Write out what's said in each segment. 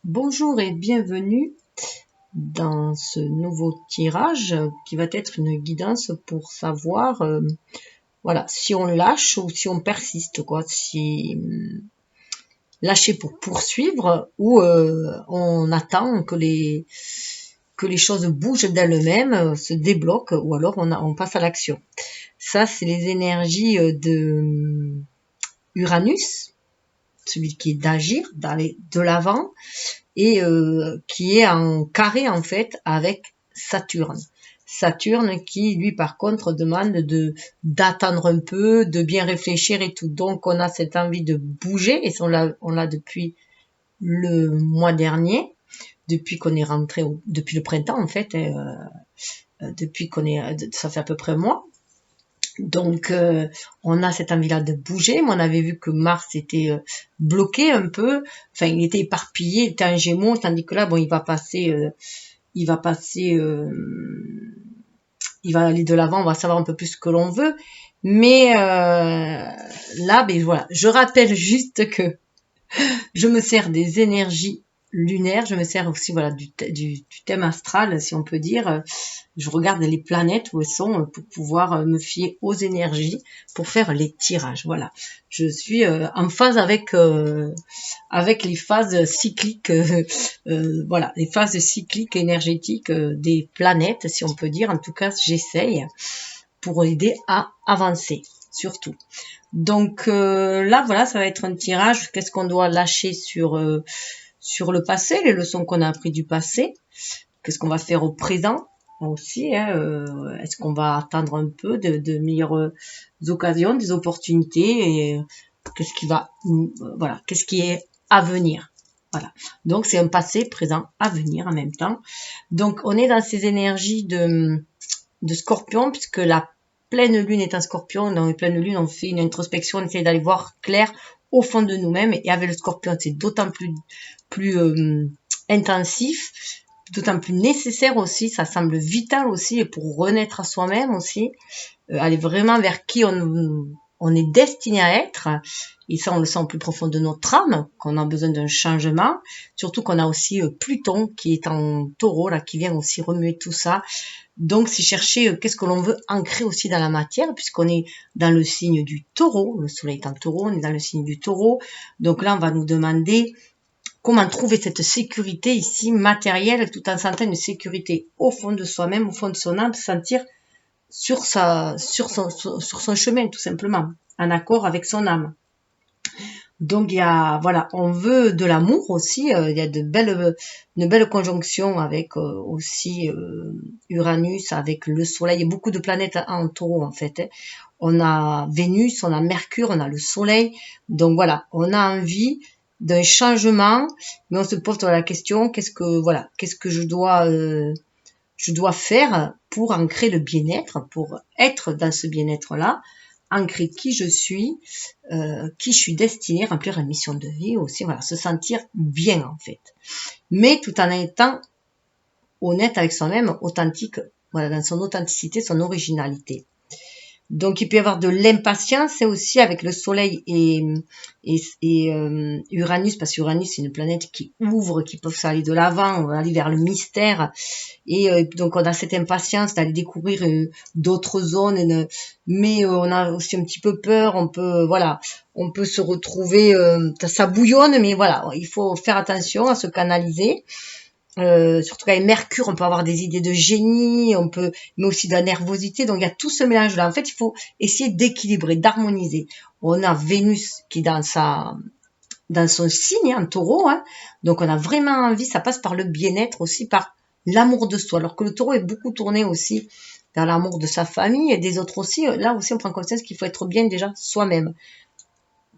Bonjour et bienvenue dans ce nouveau tirage qui va être une guidance pour savoir voilà, si on lâche ou si on persiste, quoi, si lâcher pour poursuivre ou on attend que les choses bougent d'elles-mêmes, se débloquent ou alors on passe à l'action. Ça, c'est les énergies de Uranus, celui qui est d'agir, d'aller de l'avant, et qui est en carré en fait avec Saturne. Saturne qui lui par contre demande d'attendre un peu, de bien réfléchir et tout. Donc on a cette envie de bouger et on l'a depuis le mois dernier, depuis qu'on est rentré depuis le printemps en fait, depuis qu'on est ça fait à peu près un mois. Donc on a cette envie-là de bouger, mais on avait vu que Mars était bloqué un peu, enfin il était éparpillé, il était en Gémeaux, tandis que là bon il va aller de l'avant, on va savoir un peu plus ce que l'on veut, mais là ben voilà, je rappelle juste que je me sers des énergies lunaires, je me sers aussi voilà du thème astral si on peut dire. Je regarde les planètes où elles sont pour pouvoir me fier aux énergies pour faire les tirages. Voilà, je suis en phase avec les phases cycliques, voilà, les phases cycliques énergétiques des planètes, si on peut dire. En tout cas, j'essaye pour aider à avancer, surtout. Donc là, voilà, ça va être un tirage. Qu'est-ce qu'on doit lâcher sur le passé, les leçons qu'on a apprises du passé. Qu'est-ce qu'on va faire au présent aussi, hein, est-ce qu'on va attendre un peu de meilleures occasions, des opportunités, et qu'est-ce qui va, voilà, qu'est-ce qui est à venir. Voilà. Donc c'est un passé, présent, avenir en même temps. Donc on est dans ces énergies de Scorpion, puisque la pleine lune est un Scorpion. Dans les pleines lunes, on fait une introspection, on essaie d'aller voir clair au fond de nous-mêmes. Et avec le Scorpion, c'est d'autant plus intensif, d'autant plus nécessaire aussi. Ça semble vital aussi, et pour renaître à soi-même aussi, aller vraiment vers qui on est destiné à être. Et ça, on le sent au plus profond de notre âme, qu'on a besoin d'un changement. Surtout qu'on a aussi Pluton qui est en Taureau, là, qui vient aussi remuer tout ça. Donc, c'est chercher qu'est-ce que l'on veut ancrer aussi dans la matière, puisqu'on est dans le signe du Taureau. Le soleil est en Taureau, on est dans le signe du Taureau. Donc là, on va nous demander comment trouver cette sécurité ici matérielle, tout en sentant une sécurité au fond de soi-même, au fond de son âme, se sentir sur son chemin, tout simplement, en accord avec son âme. Donc il y a, voilà, on veut de l'amour aussi. Il y a une belle conjonction avec aussi Uranus, avec le Soleil, et beaucoup de planètes en Taureau en fait. Hein. On a Vénus, on a Mercure, on a le Soleil. Donc voilà, on a envie d'un changement, mais on se pose la question qu'est-ce que je dois faire pour ancrer le bien-être, pour être dans ce bien-être-là, ancrer qui je suis destinée, remplir la mission de vie aussi, voilà, se sentir bien en fait. Mais tout en étant honnête avec soi-même, authentique, voilà, dans son authenticité, son originalité. Donc il peut y avoir de l'impatience aussi avec le Soleil et Uranus, parce qu'Uranus c'est une planète qui ouvre, qui peut aller de l'avant, on va aller vers le mystère, et donc on a cette impatience d'aller découvrir d'autres zones, mais on a aussi un petit peu peur, on peut se retrouver, ça bouillonne, mais voilà, il faut faire attention à se canaliser. Surtout qu'avec Mercure, on peut avoir des idées de génie, mais aussi de la nervosité. Donc il y a tout ce mélange-là. En fait, il faut essayer d'équilibrer, d'harmoniser. On a Vénus qui est dans son signe, en Taureau. Hein. Donc on a vraiment envie, ça passe par le bien-être aussi, par l'amour de soi. Alors que le Taureau est beaucoup tourné aussi vers l'amour de sa famille et des autres aussi. Là aussi, on prend conscience qu'il faut être bien déjà soi-même,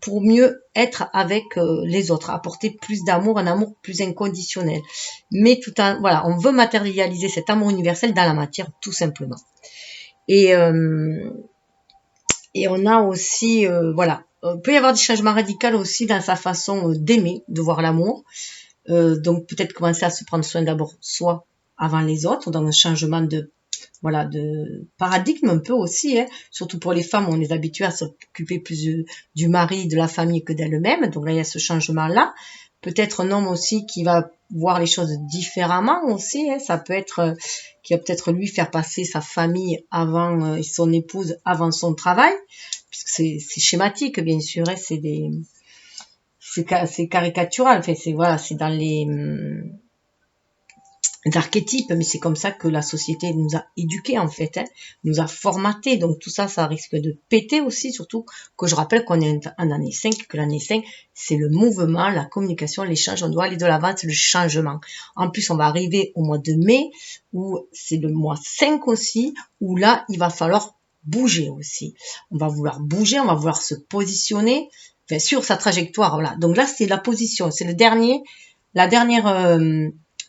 pour mieux être avec les autres, apporter plus d'amour, un amour plus inconditionnel. Mais voilà, on veut matérialiser cet amour universel dans la matière, tout simplement. Et on a aussi, voilà, il peut y avoir des changements radicaux aussi dans sa façon d'aimer, de voir l'amour. Donc peut-être commencer à se prendre soin d'abord soi avant les autres, dans un changement de paradigme un peu aussi, hein. Surtout pour les femmes, on est habitué à s'occuper plus du mari, de la famille que d'elle-même. Donc là, il y a ce changement-là. Peut-être un homme aussi qui va voir les choses différemment aussi. Hein. Ça peut être qui va peut-être lui faire passer sa famille avant et son épouse avant son travail, puisque c'est schématique bien sûr. Hein. C'est caricatural. Enfin, c'est voilà, c'est dans les archétypes, mais c'est comme ça que la société nous a éduqués en fait, hein, nous a formatés. Donc tout ça, ça risque de péter aussi, surtout que je rappelle qu'on est en année 5, que l'année 5, c'est le mouvement, la communication, l'échange, on doit aller de l'avant, c'est le changement. En plus, on va arriver au mois de mai, où c'est le mois 5 aussi, où là, il va falloir bouger aussi. On va vouloir bouger, on va vouloir se positionner, enfin, sur sa trajectoire, voilà. Donc là, c'est la position, c'est la dernière,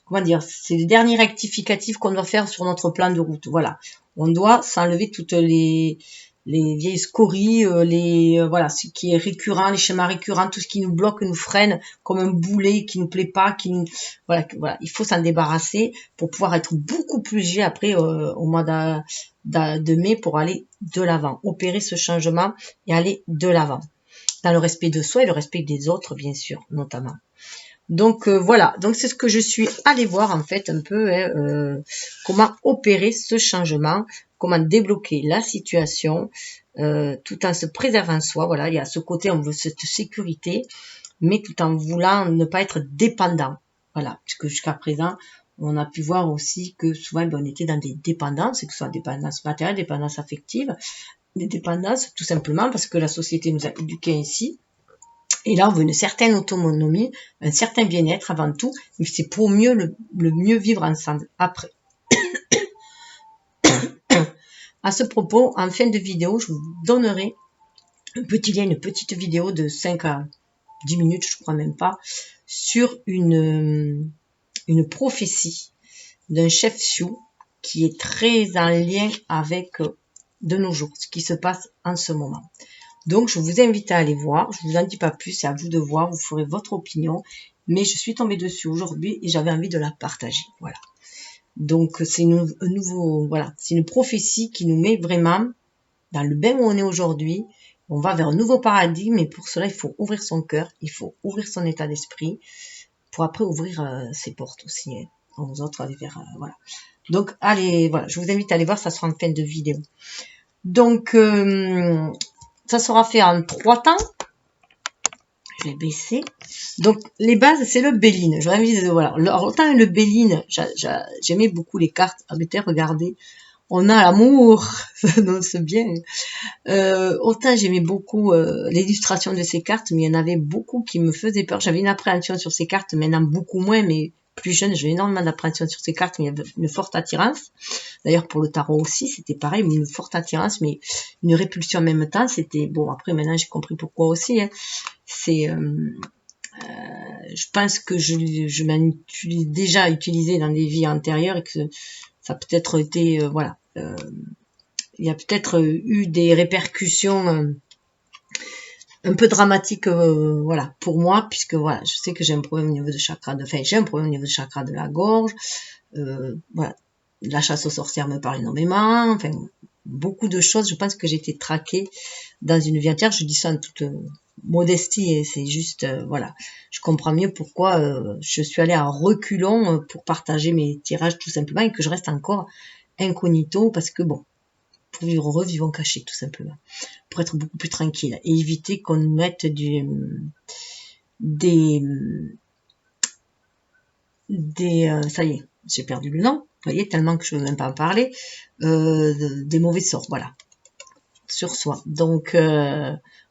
comment dire, c'est le dernier rectificatif qu'on doit faire sur notre plan de route. Voilà, on doit s'enlever toutes les vieilles scories, voilà, ce qui est récurrent, les schémas récurrents, tout ce qui nous bloque, nous freine, comme un boulet qui nous plaît pas, voilà, il faut s'en débarrasser pour pouvoir être beaucoup plus léger après au mois de mai pour aller de l'avant, opérer ce changement et aller de l'avant, dans le respect de soi et le respect des autres, bien sûr, notamment. Donc voilà, donc c'est ce que je suis allée voir en fait un peu, hein, comment opérer ce changement, comment débloquer la situation, tout en se préservant soi. Voilà, il y a ce côté, on veut cette sécurité, mais tout en voulant ne pas être dépendant. Voilà, puisque jusqu'à présent, on a pu voir aussi que souvent on était dans des dépendances, que ce soit dépendance matérielle, dépendance affective, des dépendances tout simplement parce que la société nous a éduqués ainsi. Et là, on veut une certaine autonomie, un certain bien-être avant tout, mais c'est pour mieux le mieux vivre ensemble après. À ce propos, en fin de vidéo, je vous donnerai un petit lien, une petite vidéo de 5 à 10 minutes, je crois même pas, sur une prophétie d'un chef Sioux qui est très en lien avec de nos jours, ce qui se passe en ce moment. Donc, je vous invite à aller voir. Je vous en dis pas plus, c'est à vous de voir. Vous ferez votre opinion. Mais je suis tombée dessus aujourd'hui et j'avais envie de la partager. Voilà. Donc, c'est voilà, c'est une prophétie qui nous met vraiment dans le bain où on est aujourd'hui. On va vers un nouveau paradigme et pour cela, il faut ouvrir son cœur, il faut ouvrir son état d'esprit pour après ouvrir ses portes aussi, hein, aux autres, aller vers, voilà. Donc, allez, voilà, je vous invite à aller voir, ça sera en fin de vidéo. Donc, ça sera fait en 3 temps. Je vais baisser. Donc, les bases, c'est le Béline. J'aurais envie de, voilà. Alors, autant le Béline, j'aimais beaucoup les cartes. Ah, mais regardez. On a l'amour. Ça annonce bien. Autant j'aimais beaucoup l'illustration de ces cartes, mais il y en avait beaucoup qui me faisaient peur. J'avais une appréhension sur ces cartes, maintenant beaucoup moins, mais plus jeune, j'avais énormément d'appréhension sur ces cartes, mais il y avait une forte attirance. D'ailleurs, pour le tarot aussi, c'était pareil, une forte attirance, mais une répulsion en même temps. C'était, bon, après, maintenant, j'ai compris pourquoi aussi. Hein. C'est, je pense que je m'en suis déjà utilisé dans des vies antérieures et que ça a peut-être été, voilà. Il y a peut-être eu des répercussions un peu dramatiques, voilà, pour moi, puisque voilà, je sais que j'ai un problème au niveau de chakra j'ai un problème au niveau de chakra de la gorge, voilà, la chasse aux sorcières me parle énormément, enfin, beaucoup de choses. Je pense que j'ai été traquée dans une vie entière. Je dis ça en toute modestie et c'est juste, voilà, je comprends mieux pourquoi je suis allée en reculons pour partager mes tirages tout simplement et que je reste encore incognito parce que bon, pour vivre heureux, vivons cachés tout simplement, pour être beaucoup plus tranquille et éviter qu'on nous mette ça y est, j'ai perdu le nom, vous voyez, tellement que je ne veux même pas en parler, des mauvais sorts, voilà, sur soi. Donc,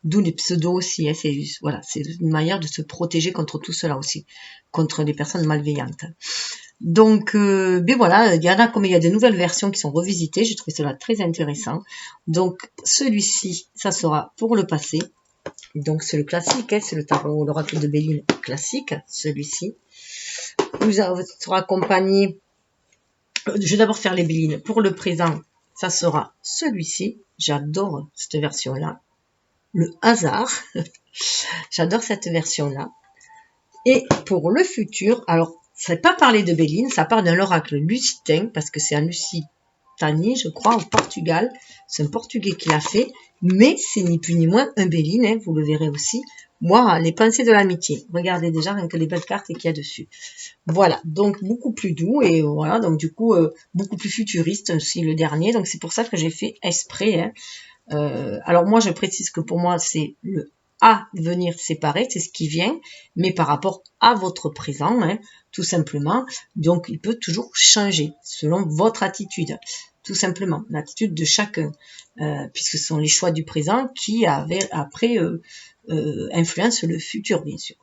d'où les pseudos aussi, hein, voilà, c'est une manière de se protéger contre tout cela aussi, contre les personnes malveillantes. Donc, ben voilà, il y en a comme il y a des nouvelles versions qui sont revisitées, j'ai trouvé cela très intéressant. Donc, celui-ci, ça sera pour le passé. Donc, c'est le classique, hein, c'est le tarot, l'oracle de Béline classique, celui-ci. Vous sera accompagné, je vais d'abord faire les Bélines. Pour le présent, ça sera celui-ci. J'adore cette version-là. Le hasard. J'adore cette version-là. Et pour le futur, alors, ça n'est pas parler de Béline, ça parle d'un oracle lucitain, parce que c'est un Lusitanie, je crois, au Portugal. C'est un Portugais qui l'a fait, mais c'est ni plus ni moins un Béline, hein, vous le verrez aussi, moi, les pensées de l'amitié. Regardez déjà rien que les belles cartes qu'il y a dessus. Voilà, donc beaucoup plus doux et voilà, donc du coup, beaucoup plus futuriste aussi le dernier. Donc c'est pour ça que j'ai fait exprès, hein. Alors moi, je précise que pour moi, c'est le à venir séparé, c'est ce qui vient, mais par rapport à votre présent, hein, tout simplement. Donc, il peut toujours changer selon votre attitude, tout simplement, l'attitude de chacun, puisque ce sont les choix du présent qui après influencent le futur, bien sûr.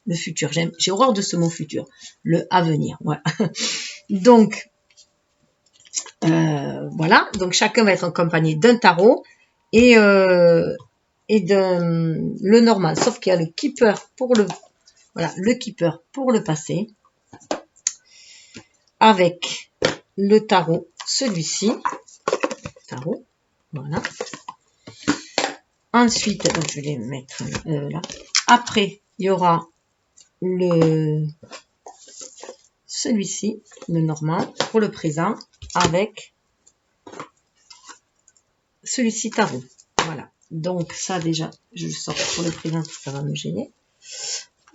Le futur, j'ai horreur de ce mot futur, le avenir, voilà. Donc, voilà, donc chacun va être accompagné d'un tarot et de le normal, sauf qu'il y a le keeper pour le keeper pour le passé, avec le tarot, celui-ci, tarot, voilà. Ensuite, donc je vais les mettre là. Après, il y aura celui-ci, le normal, pour le présent, avec celui-ci tarot. Voilà. Donc ça déjà, je le sors pour le présent parce que ça va me gêner.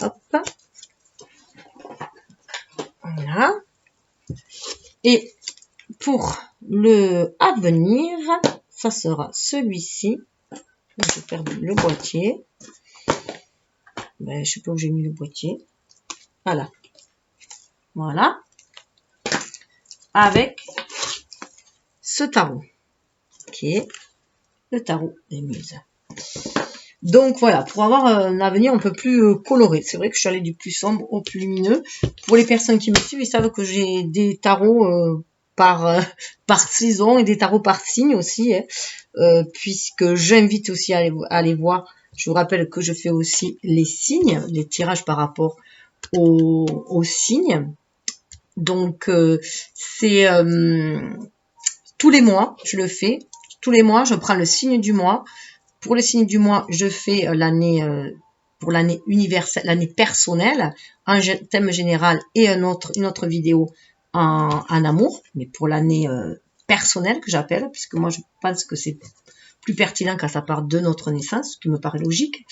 Hop. Voilà. Et pour le avenir, ça sera celui-ci. J'ai perdu le boîtier. Ben, je sais pas où j'ai mis le boîtier. Voilà. Voilà. Avec ce tarot. Qui est le tarot des muses. Donc voilà, pour avoir un avenir un peu plus coloré. C'est vrai que je suis allée du plus sombre au plus lumineux. Pour les personnes qui me suivent, ils savent que j'ai des tarots par saison et des tarots par signe aussi, hein, puisque j'invite aussi à aller voir. Je vous rappelle que je fais aussi les signes, les tirages par rapport aux signes. Donc c'est tous les mois, je le fais. Tous les mois, je prends le signe du mois. Pour le signe du mois, je fais l'année pour l'année universelle, l'année personnelle, un thème général et une autre vidéo en amour, mais pour l'année personnelle que j'appelle, puisque moi je pense que c'est plus pertinent quand ça part de notre naissance, ce qui me paraît logique.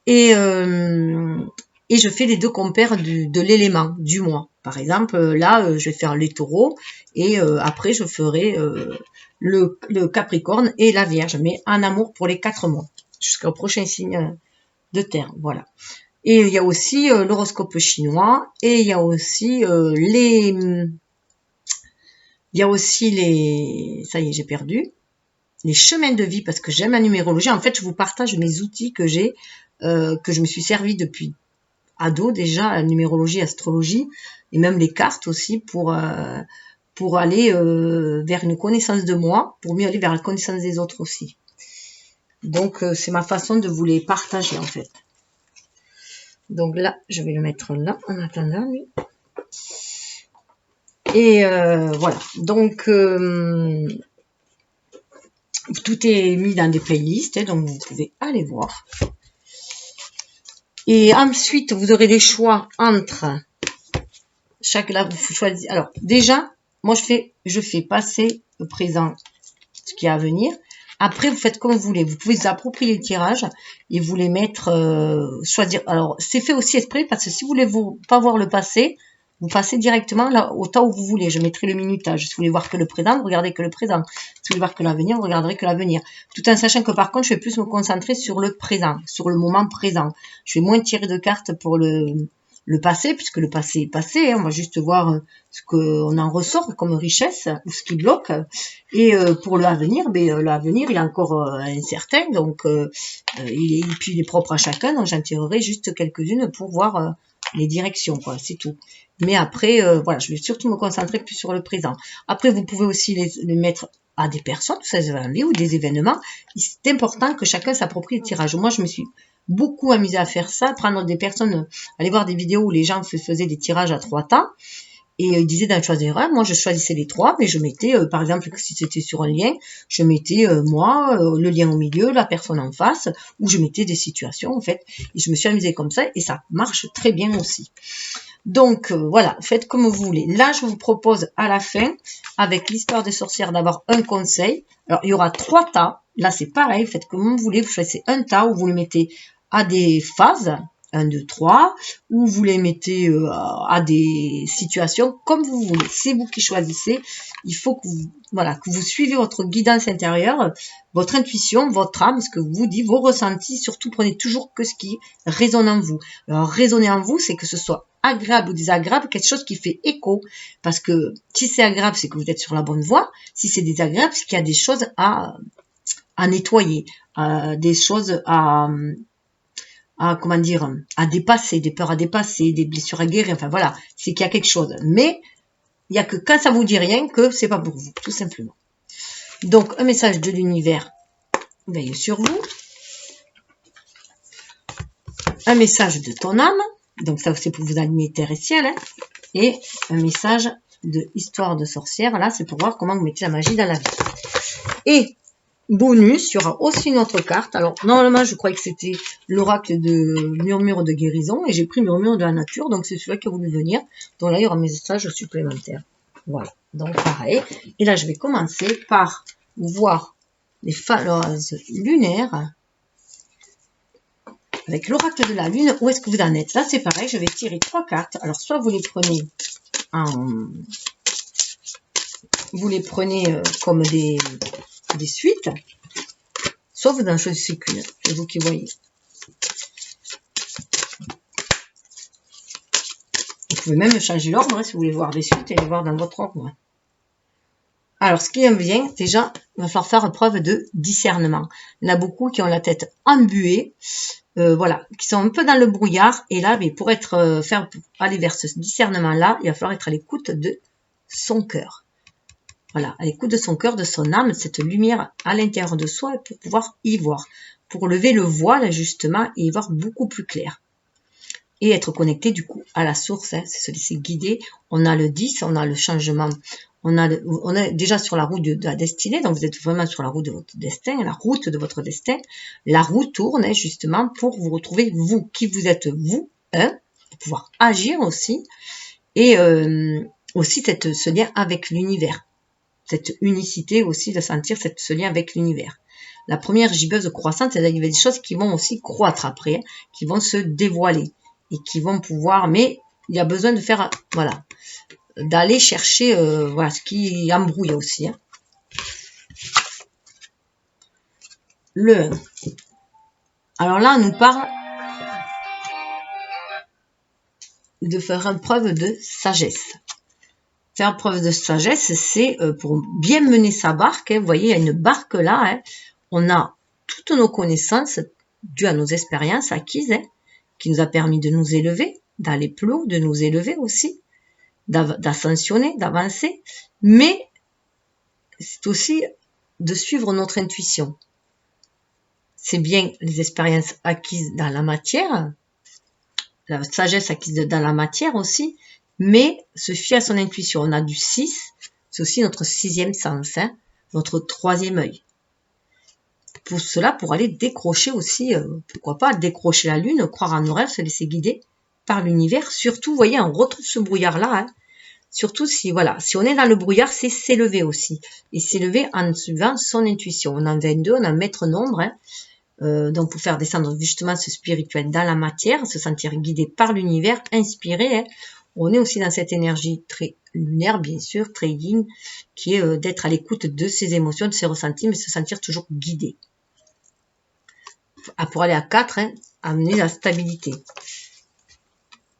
Et je fais les deux compères de l'élément du mois. Par exemple, là, je vais faire les taureaux et après, je ferai le Capricorne et la Vierge, mais en amour pour les 4 mois, jusqu'au prochain signe de terre. Voilà. Et il y a aussi l'horoscope chinois et il y a aussi ça y est, j'ai perdu, les chemins de vie, parce que j'aime la numérologie. En fait, je vous partage mes outils que j'ai, que je me suis servi depuis ado déjà, la numérologie, astrologie, et même les cartes aussi pour aller vers une connaissance de moi, pour mieux aller vers la connaissance des autres aussi. Donc, c'est ma façon de vous les partager, en fait. Donc là, je vais le mettre là, en attendant, lui. Et voilà. Donc, tout est mis dans des playlists, hein, donc vous pouvez aller voir. Et ensuite, vous aurez des choix entre là, vous choisissez. Alors, déjà, moi, je fais passer le présent, ce qui est à venir. Après, vous faites comme vous voulez. Vous pouvez vous approprier les tirages et vous les mettre, choisir. Alors, c'est fait aussi exprès parce que si vous voulez pas voir le passé, vous passez directement là, au temps où vous voulez. Je mettrai le minutage. Si vous voulez voir que le présent, vous regardez que le présent. Si vous voulez voir que l'avenir, vous regarderez que l'avenir. Tout en sachant que par contre, je vais plus me concentrer sur le présent, sur le moment présent. Je vais moins tirer de cartes pour le passé, puisque le passé est passé, hein. On va juste voir ce qu'on en ressort comme richesse ou ce qui bloque. Et pour l'avenir, l'avenir il est encore incertain, donc il est propre à chacun, donc j'en tirerai juste quelques-unes pour voir les directions, quoi, c'est tout. Mais après, voilà, je vais surtout me concentrer plus sur le présent. Après, vous pouvez aussi les mettre à des personnes, ou des événements. C'est important que chacun s'approprie le tirage. Moi, je me suis beaucoup amusée à faire ça, prendre des personnes, aller voir des vidéos où les gens faisaient des tirages à 3 temps, et ils disaient d'en choisir un. Moi, je choisissais les 3, mais je mettais, par exemple, si c'était sur un lien, je mettais moi, le lien au milieu, la personne en face, ou je mettais des situations, en fait, et je me suis amusée comme ça, et ça marche très bien aussi. Donc, voilà, faites comme vous voulez. Là, je vous propose à la fin, avec l'histoire des sorcières, d'avoir un conseil. Alors, il y aura 3 tas. Là, c'est pareil, faites comme vous voulez. Vous choisissez un tas où vous le mettez à des phases, 1, 2, 3, ou vous les mettez à des situations comme vous voulez. C'est vous qui choisissez. Il faut que vous, voilà, que vous suivez votre guidance intérieure, votre intuition, votre âme, ce que vous dites, vos ressentis. Surtout, prenez toujours que ce qui résonne en vous. Alors, résonner en vous, c'est que ce soit agréable ou désagréable, quelque chose qui fait écho. Parce que si c'est agréable, c'est que vous êtes sur la bonne voie. Si c'est désagréable, c'est qu'il y a des choses à nettoyer, des choses comment dire, à dépasser, des peurs à dépasser, des blessures à guérir, enfin voilà, c'est qu'il y a quelque chose. Mais il n'y a que quand ça vous dit rien que c'est pas pour vous, tout simplement. Donc, un message de l'univers veille sur vous. Un message de ton âme, donc ça c'est pour vous aligner terre et ciel, hein, et un message de histoire de sorcière, là c'est pour voir comment vous mettez la magie dans la vie. Et bonus, il y aura aussi une autre carte. Alors, normalement, je croyais que c'était l'oracle de murmure de guérison. Et j'ai pris murmure de la nature. Donc, c'est celui-là qui a voulu venir. Donc là, il y aura mes messages supplémentaires. Voilà. Donc, pareil. Et là, je vais commencer par voir les phases lunaires. Avec l'oracle de la lune, où est-ce que vous en êtes? Là, c'est pareil. Je vais tirer 3 cartes. Alors, soit vous les prenez comme des suites, soit vous en choisissez qu'une, c'est vous qui voyez. Vous pouvez même changer l'ordre hein, si vous voulez voir des suites et les voir dans votre ordre. Alors, ce qui est bien, déjà, il va falloir faire preuve de discernement. Il y en a beaucoup qui ont la tête embuée, voilà, qui sont un peu dans le brouillard. Et là, mais pour aller vers ce discernement-là, il va falloir être à l'écoute de son cœur. Voilà, à l'écoute de son cœur, de son âme, cette lumière à l'intérieur de soi pour pouvoir y voir. Pour lever le voile, justement, et y voir beaucoup plus clair. Et être connecté, du coup, à la source, hein, c'est se laisser guider. On a le 10, on a le changement, on est déjà sur la route de la destinée, donc vous êtes vraiment sur la route de votre destin, la route de votre destin. La roue tourne, hein, justement, pour vous retrouver, vous, qui vous êtes vous, hein, pour pouvoir agir aussi, et aussi ce lien avec l'univers. Cette unicité aussi de sentir ce lien avec l'univers. La première gibbeuse croissante, il y a des choses qui vont aussi croître après, hein, qui vont se dévoiler et qui vont pouvoir, mais il y a besoin de faire, voilà, d'aller chercher, voilà, ce qui embrouille aussi. Hein. Le 1. Alors là, on nous parle de faire une preuve de sagesse. Faire preuve de sagesse, c'est pour bien mener sa barque. Hein, vous voyez, il y a une barque là. Hein, on a toutes nos connaissances dues à nos expériences acquises, hein, qui nous a permis de nous élever, d'aller plus haut, de nous élever aussi, d'ascensionner, d'avancer. Mais c'est aussi de suivre notre intuition. C'est bien les expériences acquises dans la matière, la sagesse acquise dans la matière aussi, mais se fier à son intuition. On a du 6, c'est aussi notre 6e sens, hein, notre 3e œil. Pour cela, pour aller décrocher aussi, pourquoi pas décrocher la lune, croire en nos rêves, se laisser guider par l'univers. Surtout, vous voyez, on retrouve ce brouillard-là. Hein. Surtout si, voilà, si on est dans le brouillard, c'est s'élever aussi. Et s'élever en suivant son intuition. On en 22, on a maître nombre. Hein. Donc, pour faire descendre justement ce spirituel dans la matière, se sentir guidé par l'univers, inspiré. Hein. On est aussi dans cette énergie très lunaire, bien sûr, très yin, qui est d'être à l'écoute de ses émotions, de ses ressentis, mais se sentir toujours guidé. Pour aller à 4, hein, amener la stabilité.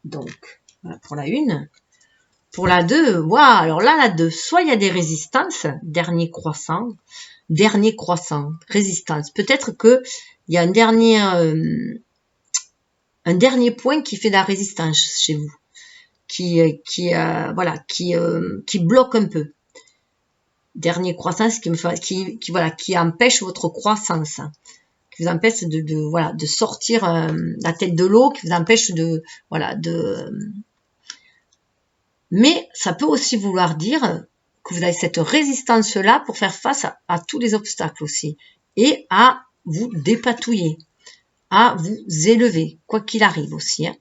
Donc, voilà pour la 1. Pour la 2, waouh, alors là, la 2, soit il y a des résistances, dernier croissant, résistance. Peut-être que il y a un dernier point qui fait de la résistance chez vous, qui bloque un peu. Dernier croissance qui empêche votre croissance, qui vous empêche de sortir la tête de l'eau, qui vous empêche mais ça peut aussi vouloir dire que vous avez cette résistance-là pour faire face à tous les obstacles aussi, et à vous dépatouiller, à vous élever, quoi qu'il arrive aussi, hein.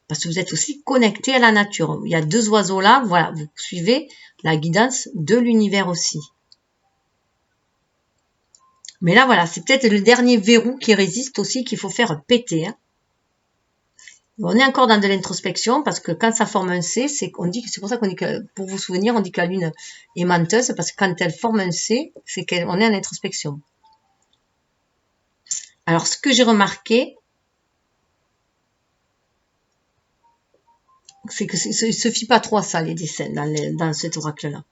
Parce que vous êtes aussi connecté à la nature. Il y a 2 oiseaux là, voilà, vous suivez la guidance de l'univers aussi. Mais là, voilà, c'est peut-être le dernier verrou qui résiste aussi, qu'il faut faire péter. Hein. On est encore dans de l'introspection, parce que quand ça forme un C, c'est pour ça qu'on dit que, pour vous souvenir, on dit que la Lune est menteuse, parce que quand elle forme un C, c'est qu'on est en introspection. Alors, ce que j'ai remarqué, c'est que il se fie pas trop à ça, les dessins, dans cet oracle-là.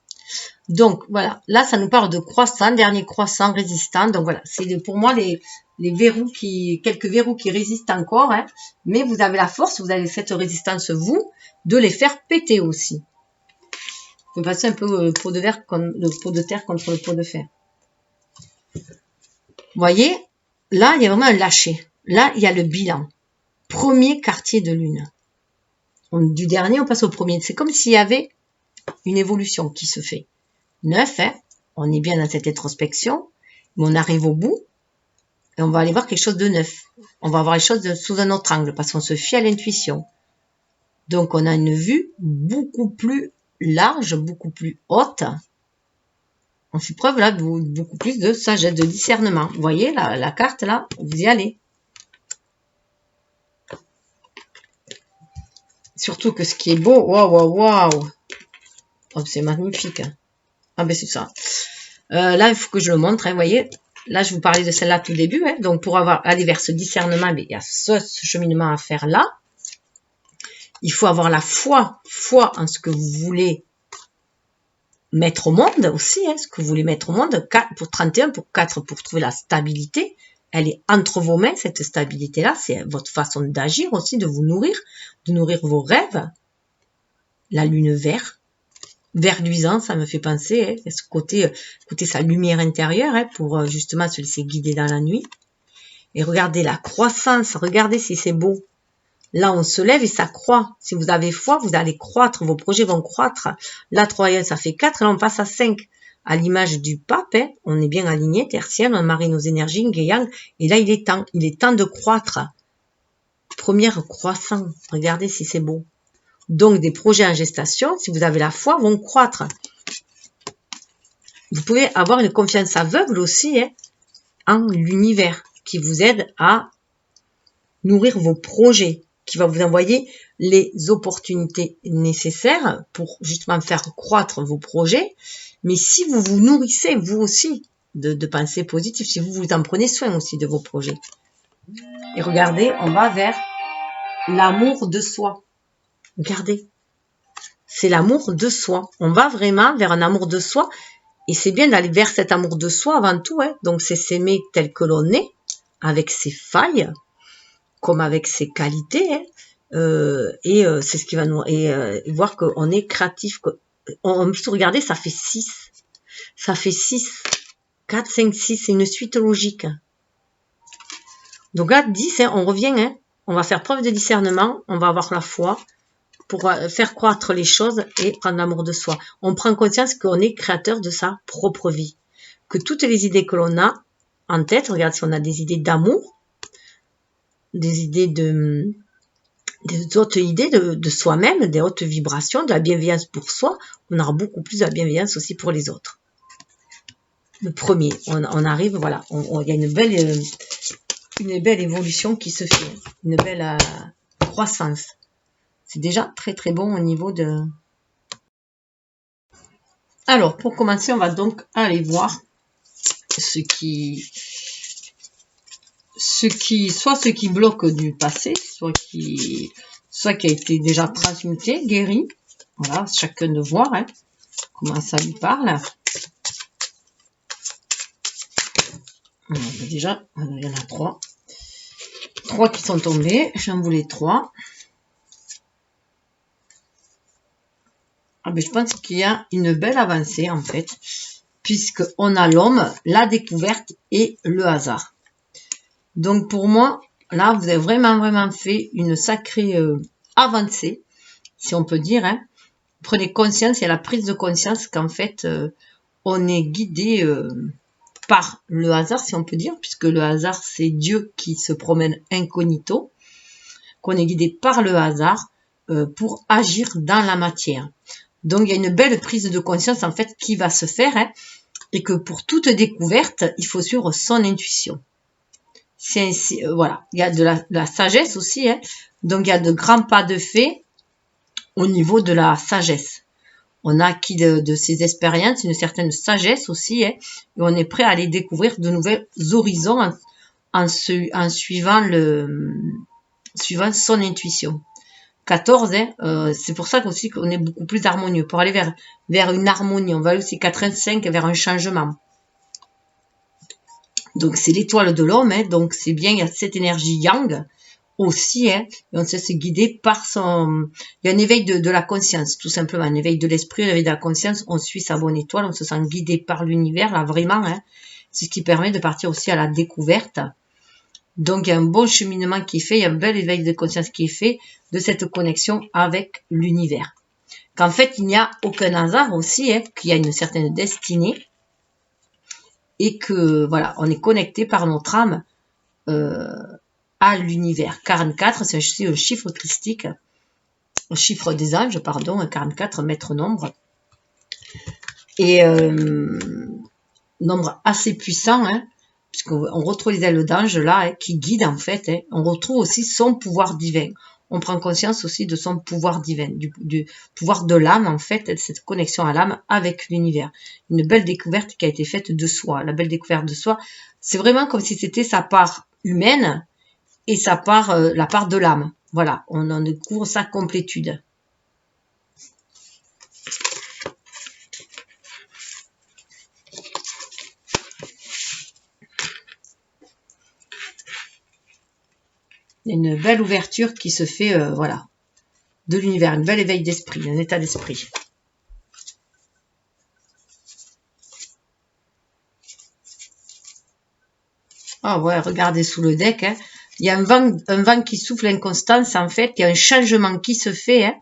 Donc, voilà. Là, ça nous parle de croissant, dernier croissant résistant. Donc, voilà. C'est pour moi les verrous quelques verrous qui résistent encore, hein. Mais vous avez la force, vous avez cette résistance, vous, de les faire péter aussi. Vous pouvez passer un peu le pot de terre contre le pot de fer. Vous voyez, là, il y a vraiment un lâcher. Là, il y a le bilan. Premier quartier de lune. Du dernier, on passe au premier. C'est comme s'il y avait une évolution qui se fait. 9, hein, on est bien dans cette introspection, mais on arrive au bout et on va aller voir quelque chose de neuf. On va voir les choses sous un autre angle parce qu'on se fie à l'intuition. Donc, on a une vue beaucoup plus large, beaucoup plus haute. On fait preuve là de beaucoup plus de sagesse, de discernement. Vous voyez la carte là, vous y allez. Surtout que ce qui est beau, waouh, oh, c'est magnifique. Ah ben c'est ça. Là, il faut que je le montre, hein, vous voyez. Là, je vous parlais de celle-là tout début. Hein, donc, pour aller vers ce discernement, il y a ce cheminement à faire là. Il faut avoir la foi en ce que vous voulez mettre au monde aussi. Hein, ce que vous voulez mettre au monde. 4 pour 31, pour 4 pour trouver la stabilité. Elle est entre vos mains, cette stabilité-là. C'est votre façon d'agir aussi, de vous nourrir, de nourrir vos rêves. La lune verte. Verluisant, ça me fait penser, hein, ce côté sa lumière intérieure, hein, pour justement se laisser guider dans la nuit. Et regardez la croissance, regardez si c'est beau. Là, on se lève et ça croît. Si vous avez foi, vous allez croître, vos projets vont croître. Là, 3, ça fait 4, là, on passe à 5. À l'image du pape, hein, on est bien aligné, tertiaire, on marie nos énergies, yang, et là, il est temps de croître. Première croissance, regardez si c'est beau. Donc, des projets en gestation, si vous avez la foi, vont croître. Vous pouvez avoir une confiance aveugle aussi, hein, en l'univers qui vous aide à nourrir vos projets, qui va vous envoyer les opportunités nécessaires pour justement faire croître vos projets. Mais si vous vous nourrissez, vous aussi, de pensées positives, si vous en prenez soin aussi de vos projets. Et regardez, on va vers l'amour de soi. Regardez, c'est l'amour de soi. On va vraiment vers un amour de soi. Et c'est bien d'aller vers cet amour de soi avant tout. Hein. Donc, c'est s'aimer tel que l'on est, avec ses failles, comme avec ses qualités. Hein. C'est ce qui va nous... Et voir qu'on est créatif. On peut regarder, ça fait 6. Ça fait 6. 4, 5, 6. C'est une suite logique. Donc là, 10, hein, on revient. Hein. On va faire preuve de discernement. On va avoir la foi pour faire croître les choses et prendre l'amour de soi. On prend conscience qu'on est créateur de sa propre vie. Que toutes les idées que l'on a en tête, regarde si on a des idées d'amour, des idées des autres idées de soi-même, des hautes vibrations, de la bienveillance pour soi, on aura beaucoup plus de la bienveillance aussi pour les autres. Le premier, on arrive, voilà, il y a une belle évolution qui se fait, une belle croissance. C'est déjà très très bon au niveau de... Alors, pour commencer, on va donc aller voir ce qui bloque du passé, soit qui a été déjà transmuté, guéri. Voilà, chacun de voir hein, comment ça lui parle. Déjà, il y en a 3. 3 qui sont tombés, j'en voulais 3. Ah ben, je pense qu'il y a une belle avancée en fait, puisqu'on a l'homme, la découverte et le hasard. Donc pour moi, là, vous avez vraiment fait une sacrée avancée, si on peut dire. Hein. Prenez conscience, il y a la prise de conscience qu'en fait, on est guidé par le hasard, si on peut dire, puisque le hasard, c'est Dieu qui se promène incognito, qu'on est guidé par le hasard pour agir dans la matière. Donc, il y a une belle prise de conscience, en fait, qui va se faire. Hein. et que pour toute découverte, il faut suivre son intuition. C'est ainsi, voilà. Il y a de la sagesse aussi, hein. Donc il y a de grands pas de fait au niveau de la sagesse. On a acquis de ces expériences une certaine sagesse aussi, hein, et on est prêt à aller découvrir de nouvelles horizons en suivant son intuition. 14, hein, c'est pour ça aussi qu'on est beaucoup plus harmonieux. Pour aller vers une harmonie, on va aussi 85 vers un changement. Donc c'est l'étoile de l'homme, hein, donc c'est bien, il y a cette énergie yang aussi, hein, et on se laisse guider par son... Il y a un éveil de la conscience, tout simplement, un éveil de l'esprit, un éveil de la conscience, on suit sa bonne étoile, on se sent guidé par l'univers, là, vraiment, hein. C'est ce qui permet de partir aussi à la découverte. Donc, il y a un bon cheminement qui est fait, il y a un bel éveil de conscience qui est fait de cette connexion avec l'univers. Qu'en fait, il n'y a aucun hasard aussi, hein, qu'il y a une certaine destinée, et que, voilà, on est connecté par notre âme à l'univers. 44, c'est un chiffre christique, un chiffre des anges, pardon, 44, maître nombre. Et nombre assez puissant, hein, puisqu'on retrouve les ailes d'ange là, hein, qui guident en fait, hein. On retrouve aussi son pouvoir divin. On prend conscience aussi de son pouvoir divin, du pouvoir de l'âme en fait, cette connexion à l'âme avec l'univers. Une belle découverte qui a été faite de soi. La belle découverte de soi, c'est vraiment comme si c'était sa part humaine et sa part, la part de l'âme. Voilà, on en découvre sa complétude. Il y a une belle ouverture qui se fait, voilà, de l'univers, un bel éveil d'esprit, un état d'esprit. Ah ouais, regardez sous le deck, hein. Il y a un vent qui souffle inconstance, en fait, il y a un changement qui se fait, hein.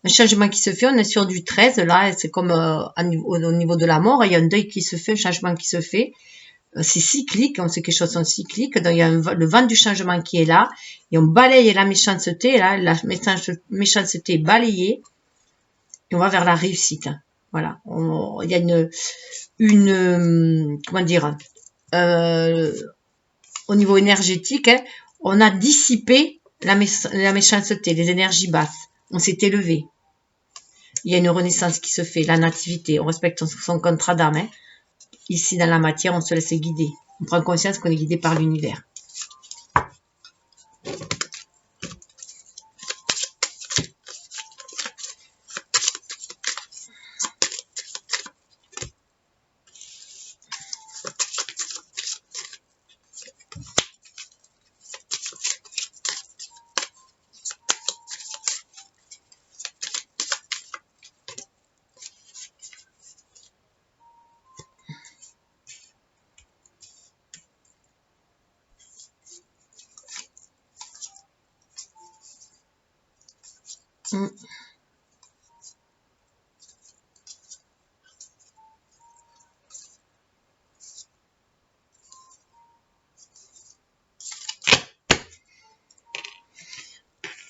Un changement qui se fait, on est sur du 13, là, c'est comme au niveau de la mort, il y a un deuil qui se fait, un changement qui se fait. C'est cyclique, on sait que les choses sont cycliques, donc il y a le vent du changement qui est là, et on balaye la méchanceté, là, la méchanceté est balayée, et on va vers la réussite. Voilà, il y a comment dire, au niveau énergétique, hein, on a dissipé la méchanceté, les énergies basses, on s'est élevé. Il y a une renaissance qui se fait, la nativité, on respecte son contrat d'âme, hein. Ici, dans la matière, on se laisse guider. On prend conscience qu'on est guidé par l'univers.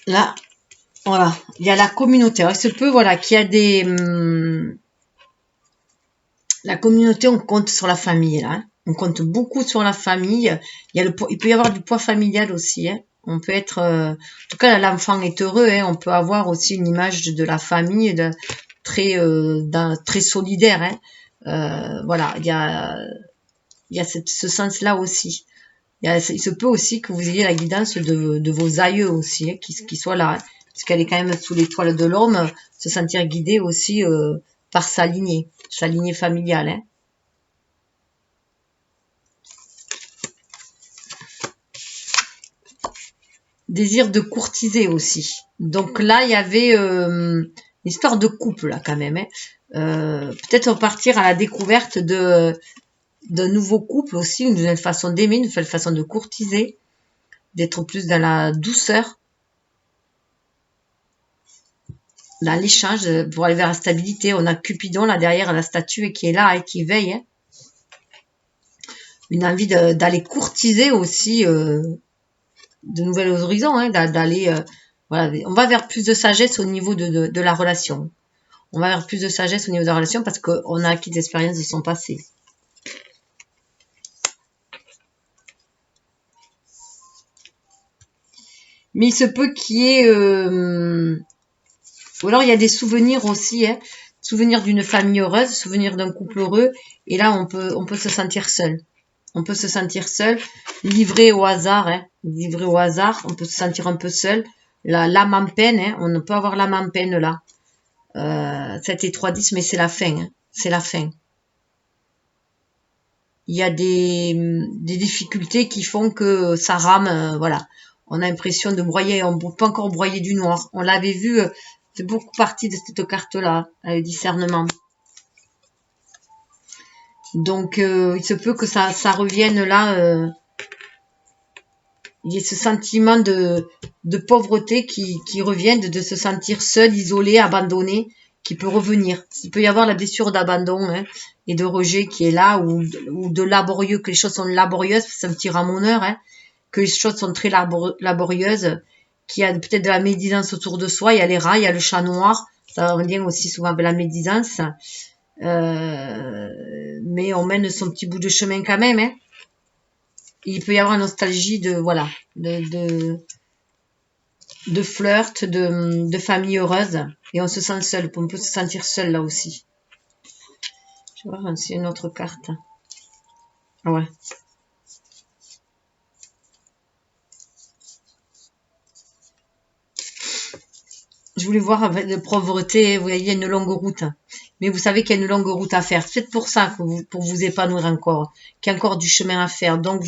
Là, voilà, il y a la communauté. Alors, il se peut, voilà, qu'il y a des... la communauté, on compte sur la famille, là, hein. On compte beaucoup sur la famille. Il peut y avoir du poids familial aussi, hein. On peut être... en tout cas, l'enfant est heureux, hein. On peut avoir aussi une image de la famille très solidaire, hein. Voilà, il y a ce sens-là aussi. Il se peut aussi que vous ayez la guidance de vos aïeux aussi, hein, qui soient là, hein, puisqu'elle est quand même sous l'étoile de l'homme, se sentir guidée aussi par sa lignée familiale. Hein. Désir de courtiser aussi. Donc là, il y avait une histoire de couple là quand même. Hein. Peut-être partir à la découverte d'un nouveau couple aussi, une nouvelle façon d'aimer, une nouvelle façon de courtiser, d'être plus dans la douceur, dans l'échange, pour aller vers la stabilité. On a Cupidon là derrière la statue qui est là et qui veille. Hein. Une envie d'aller courtiser aussi de nouveaux horizons, hein, d'aller... voilà, on va vers plus de sagesse au niveau de la relation. On va vers plus de sagesse au niveau de la relation parce qu'on a acquis des expériences de son passé. Mais il se peut qu'il y ait... ou alors il y a des souvenirs aussi, hein. Souvenir d'une famille heureuse, souvenir d'un couple heureux. Et là, on peut se sentir seul. On peut se sentir seul, livré au hasard, hein. Livré au hasard, on peut se sentir un peu seul. L'âme en peine, hein. On peut avoir l'âme en peine là. 7 et 3, 10, mais c'est la fin, hein. C'est la fin. Il y a des difficultés qui font que ça rame, voilà. On a l'impression de broyer, on ne peut pas encore broyer du noir. On l'avait vu, c'est beaucoup partie de cette carte-là, le discernement. Donc, il se peut que ça revienne là. Il y a ce sentiment de pauvreté qui revient, de se sentir seul, isolé, abandonné, qui peut revenir. Il peut y avoir la blessure d'abandon, hein, et de rejet qui est là, ou de laborieux, que les choses sont laborieuses, c'est un petit ramoneur, hein, que les choses sont très laborieuses, qu'il y a peut-être de la médisance autour de soi, il y a les rats, il y a le chat noir, ça revient aussi souvent avec la médisance, mais on mène son petit bout de chemin quand même, hein. Il peut y avoir une nostalgie de, voilà, de flirt, de famille heureuse, et on se sent seul, on peut se sentir seul là aussi. Je vais voir si une autre carte. Ouais. Je voulais voir avec de pauvreté, vous voyez, il y a une longue route. Mais vous savez qu'il y a une longue route à faire. C'est pour ça que pour vous épanouir encore, qu'il y a encore du chemin à faire. Donc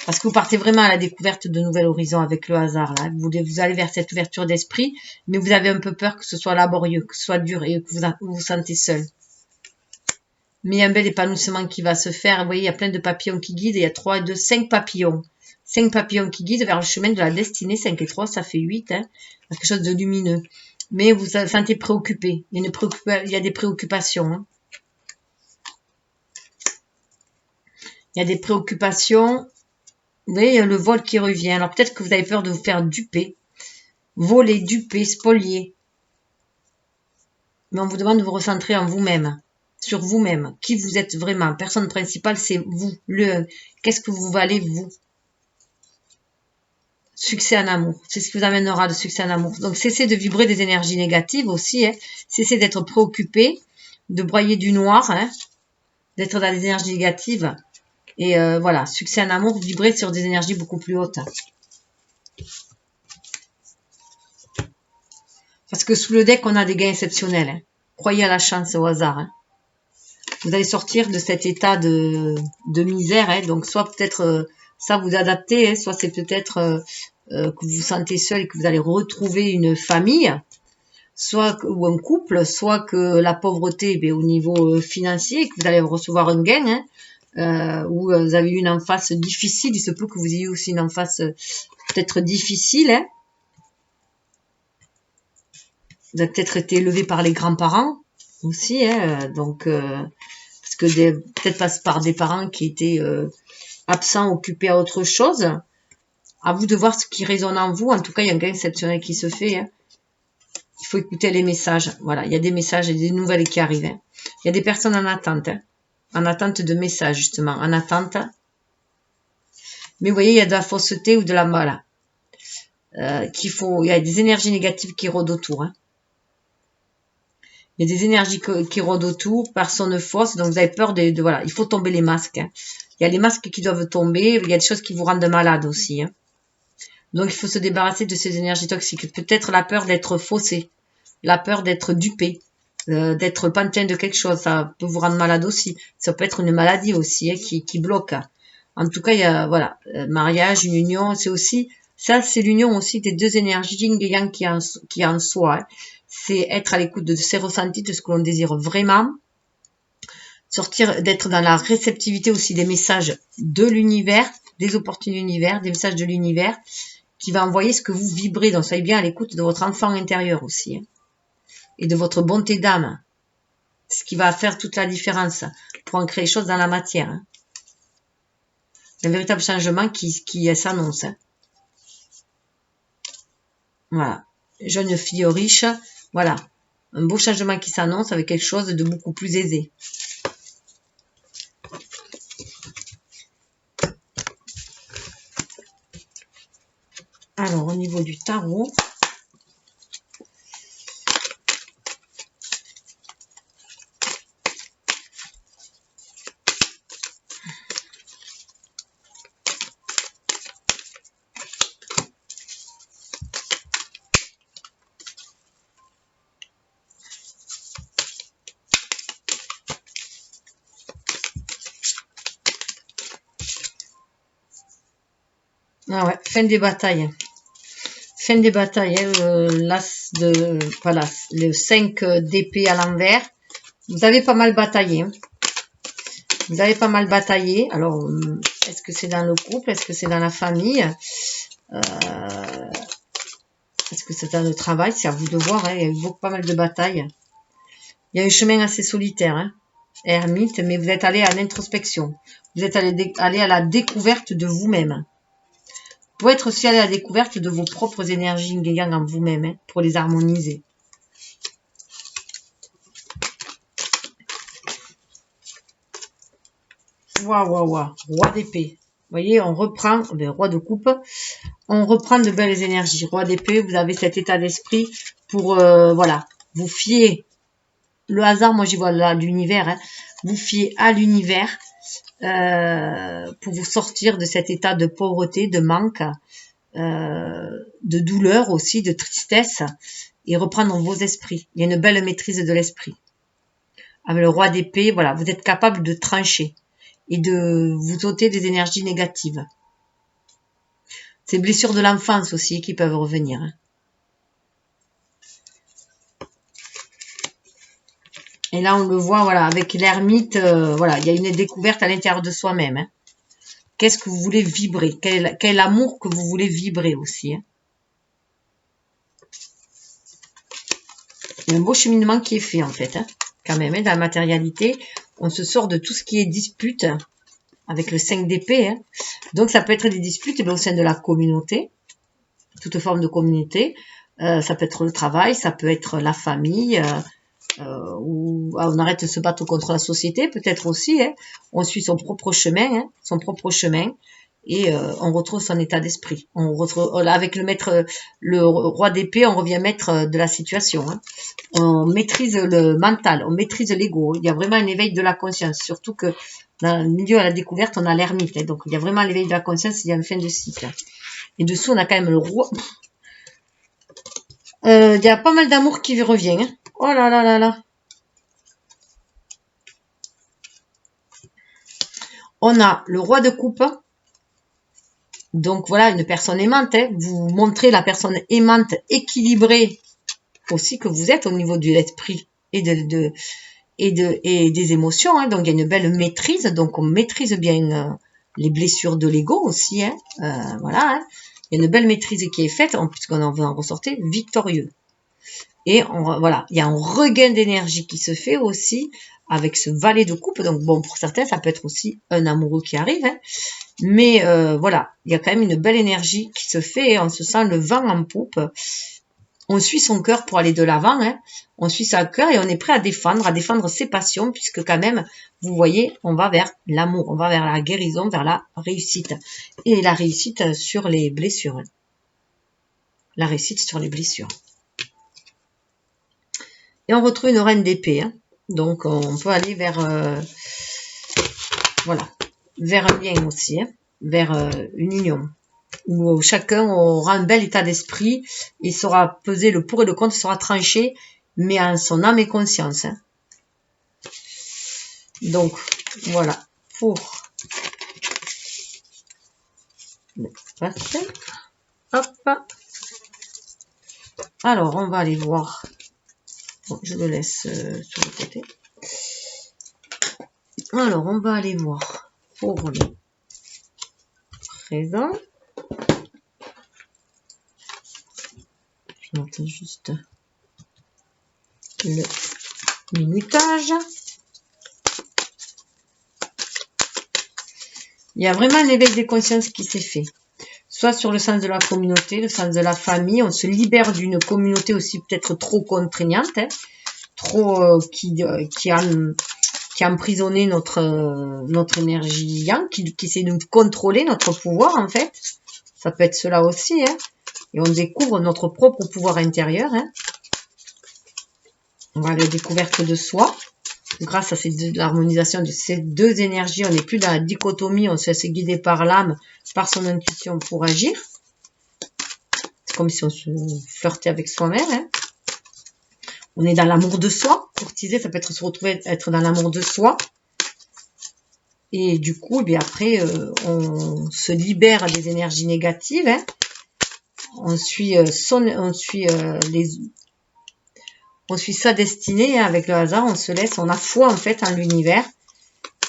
parce que vous partez vraiment à la découverte de nouveaux horizons avec le hasard, là. Vous allez vers cette ouverture d'esprit, mais vous avez un peu peur que ce soit laborieux, que ce soit dur et que vous vous sentez seul. Mais il y a un bel épanouissement qui va se faire. Vous voyez, il y a plein de papillons qui guident. Il y a 3 et 2, 5 papillons. 5 papillons qui guident vers le chemin de la destinée. 5 et 3, ça fait 8. Hein. Quelque chose de lumineux. Mais vous vous sentez préoccupé. Il y a des préoccupations. Hein. Il y a des préoccupations. Vous voyez, il y a le vol qui revient. Alors peut-être que vous avez peur de vous faire duper. Voler, duper, spolier. Mais on vous demande de vous recentrer en vous-même. Sur vous-même. Qui vous êtes vraiment. Personne principale, c'est vous. Qu'est-ce que vous valez, vous? Succès en amour. C'est ce qui vous amènera le succès en amour. Donc, cessez de vibrer des énergies négatives aussi. Hein. Cessez d'être préoccupé, de broyer du noir, hein, d'être dans des énergies négatives. Et voilà, succès en amour, vibrer sur des énergies beaucoup plus hautes. Parce que sous le deck, on a des gains exceptionnels. Hein. Croyez à la chance, au hasard. Hein. Vous allez sortir de cet état de misère. Hein. Donc, soit peut-être ça vous adapter, hein, soit c'est peut-être que vous vous sentez seul et que vous allez retrouver une famille, soit ou un couple, soit que la pauvreté, ben, au niveau financier, que vous allez recevoir un gain, hein, ou vous avez eu une enfance difficile, il se peut que vous ayez aussi une enfance peut-être difficile, hein. Vous avez peut-être été élevé par les grands-parents aussi, hein, donc parce que peut-être par des parents qui étaient absents, occupés à autre chose. À vous de voir ce qui résonne en vous. En tout cas, il y a un gain exceptionnel qui se fait. Hein. Il faut écouter les messages. Voilà, il y a des messages et des nouvelles qui arrivent. Hein. Il y a des personnes en attente. Hein. En attente de messages, justement. En attente. Mais vous voyez, il y a de la fausseté ou de la mal. Il y a des énergies négatives qui rôdent autour. Hein. Il y a des énergies qui rôdent autour, personne fausse. Donc, vous avez peur voilà, il faut tomber les masques. Hein. Il y a les masques qui doivent tomber. Il y a des choses qui vous rendent malade aussi. Hein. Donc, il faut se débarrasser de ces énergies toxiques. Peut-être la peur d'être faussé, la peur d'être dupé, d'être pantin de quelque chose. Ça peut vous rendre malade aussi. Ça peut être une maladie aussi, hein, qui bloque. En tout cas, il y a, voilà, mariage, une union, c'est aussi, ça, c'est l'union aussi des deux énergies yin et yang qui en soi. Hein. C'est être à l'écoute de ses ressentis, de ce que l'on désire vraiment. Sortir, d'être dans la réceptivité aussi des messages de l'univers, des opportunités de l'univers, des messages de l'univers, qui va envoyer ce que vous vibrez. Donc, soyez bien à l'écoute de votre enfant intérieur aussi. Hein, et de votre bonté d'âme. Ce qui va faire toute la différence pour en créer les choses dans la matière. Hein. Un véritable changement qui s'annonce. Hein. Voilà. Jeune fille riche. Voilà. Un beau changement qui s'annonce avec quelque chose de beaucoup plus aisé. Alors, niveau du tarot. Ah ouais, fin des batailles. Fin des batailles, hein, l'as de, voilà, le 5 d'épée à l'envers. Vous avez pas mal bataillé. Hein. Vous avez pas mal bataillé. Alors, est-ce que c'est dans le couple? Est-ce que c'est dans la famille? Est-ce que c'est dans le travail? C'est à vous de voir. Hein. Il y a eu beaucoup, pas mal de batailles. Il y a un chemin assez solitaire. Hein. Ermite, mais vous êtes allé à l'introspection. Vous êtes allé à la découverte de vous-même. Vous pouvez être aussi allé à la découverte de vos propres énergies yin en vous-même, hein, pour les harmoniser. Waouh, waouh, waouh. Roi d'épée. Vous voyez, on reprend, roi de coupe, on reprend de belles énergies. Roi d'épée, vous avez cet état d'esprit pour, voilà, vous fier. Le hasard, moi j'y vois là l'univers, hein, vous fier à l'univers pour vous sortir de cet état de pauvreté, de manque, de douleur aussi, de tristesse, et reprendre vos esprits. Il y a une belle maîtrise de l'esprit. Avec le roi d'épée, voilà, vous êtes capable de trancher et de vous ôter des énergies négatives. Ces blessures de l'enfance aussi qui peuvent revenir. Hein. Et là, on le voit, voilà, avec l'ermite, voilà, il y a une découverte à l'intérieur de soi-même. Hein. Qu'est-ce que vous voulez vibrer? Quel amour que vous voulez vibrer aussi. Hein. Il y a un beau cheminement qui est fait, en fait, hein, quand même, hein, dans la matérialité. On se sort de tout ce qui est dispute, avec le 5 d'épée. Hein. Donc, ça peut être des disputes au sein de la communauté, toute forme de communauté. Ça peut être le travail, ça peut être la famille, où on arrête de se battre contre la société, peut-être aussi. Hein. On suit son propre chemin, et on retrouve son état d'esprit. On retrouve, avec le roi d'épée, on revient maître de la situation. Hein. On maîtrise le mental, on maîtrise l'ego. Il y a vraiment un éveil de la conscience, surtout que dans le milieu à la découverte, on a l'ermite. Hein. Donc, il y a vraiment l'éveil de la conscience, il y a une fin de cycle. Et dessous, on a quand même le roi. Il y a pas mal d'amour qui revient. Hein. Oh là là là là. On a le roi de coupe. Donc voilà, une personne aimante. Hein. Vous montrez la personne aimante, équilibrée aussi que vous êtes au niveau de l'esprit et des émotions. Hein. Donc il y a une belle maîtrise. Donc on maîtrise bien les blessures de l'ego aussi. Hein. Voilà. Hein. Il y a une belle maîtrise qui est faite, puisqu'on en veut en ressortir victorieux. Et voilà, il y a un regain d'énergie qui se fait aussi avec ce valet de coupe. Donc bon, pour certains, ça peut être aussi un amoureux qui arrive. Hein. Mais voilà, il y a quand même une belle énergie qui se fait. Et on se sent le vent en poupe. On suit son cœur pour aller de l'avant. Hein. On suit son cœur et on est prêt à défendre ses passions. Puisque quand même, vous voyez, on va vers l'amour. On va vers la guérison, vers la réussite. Et la réussite sur les blessures. Hein. La réussite sur les blessures. Et on retrouve une reine d'épée. Hein. Donc, on peut aller vers, voilà, vers un lien aussi, hein, vers une union. Où chacun aura un bel état d'esprit et saura peser le pour et le contre, sera tranché, mais en son âme et conscience. Hein. Donc, voilà, pour le passé. Hop. Alors, on va aller voir. Bon, je le laisse sur le côté. Alors, on va aller voir pour le présent. Je note juste le minutage. Il y a vraiment un éveil des consciences qui s'est fait. Soit sur le sens de la communauté, le sens de la famille. On se libère d'une communauté aussi peut-être trop contraignante, hein, trop qui a emprisonné notre énergie yang, qui essaie de nous contrôler, notre pouvoir en fait. Ça peut être cela aussi. Hein. Et on découvre notre propre pouvoir intérieur. Hein. On va à la découverte de soi. Grâce à l'harmonisation de ces deux énergies, on n'est plus dans la dichotomie, on se laisse guider par l'âme, par son intuition pour agir. C'est comme si on se flirtait avec soi-même. Hein. On est dans l'amour de soi. Courtiser, ça peut être se retrouver, être dans l'amour de soi. Et du coup, eh bien après, on se libère des énergies négatives. Hein. On suit sa destinée hein, avec le hasard. On se laisse, on a foi en fait en l'univers.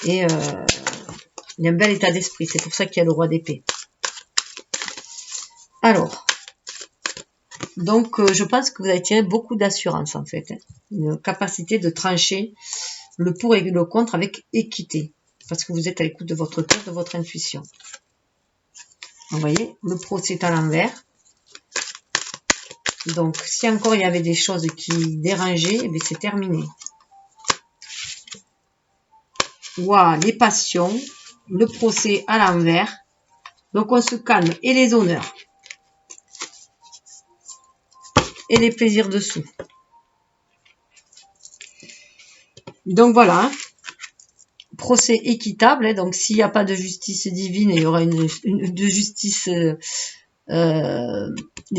Et il y a un bel état d'esprit. C'est pour ça qu'il y a le roi d'épée. Alors, donc je pense que vous avez tiré beaucoup d'assurance en fait. Hein. Une capacité de trancher le pour et le contre avec équité. Parce que vous êtes à l'écoute de votre cœur, de votre intuition. Vous voyez, le procès est à l'envers. Donc, si encore il y avait des choses qui dérangeaient, eh c'est terminé. Waouh, les passions, le procès à l'envers. Donc, on se calme. Et les honneurs. Et les plaisirs dessous. Donc, voilà. Procès équitable. Hein, donc, s'il n'y a pas de justice divine, il y aura une de justice...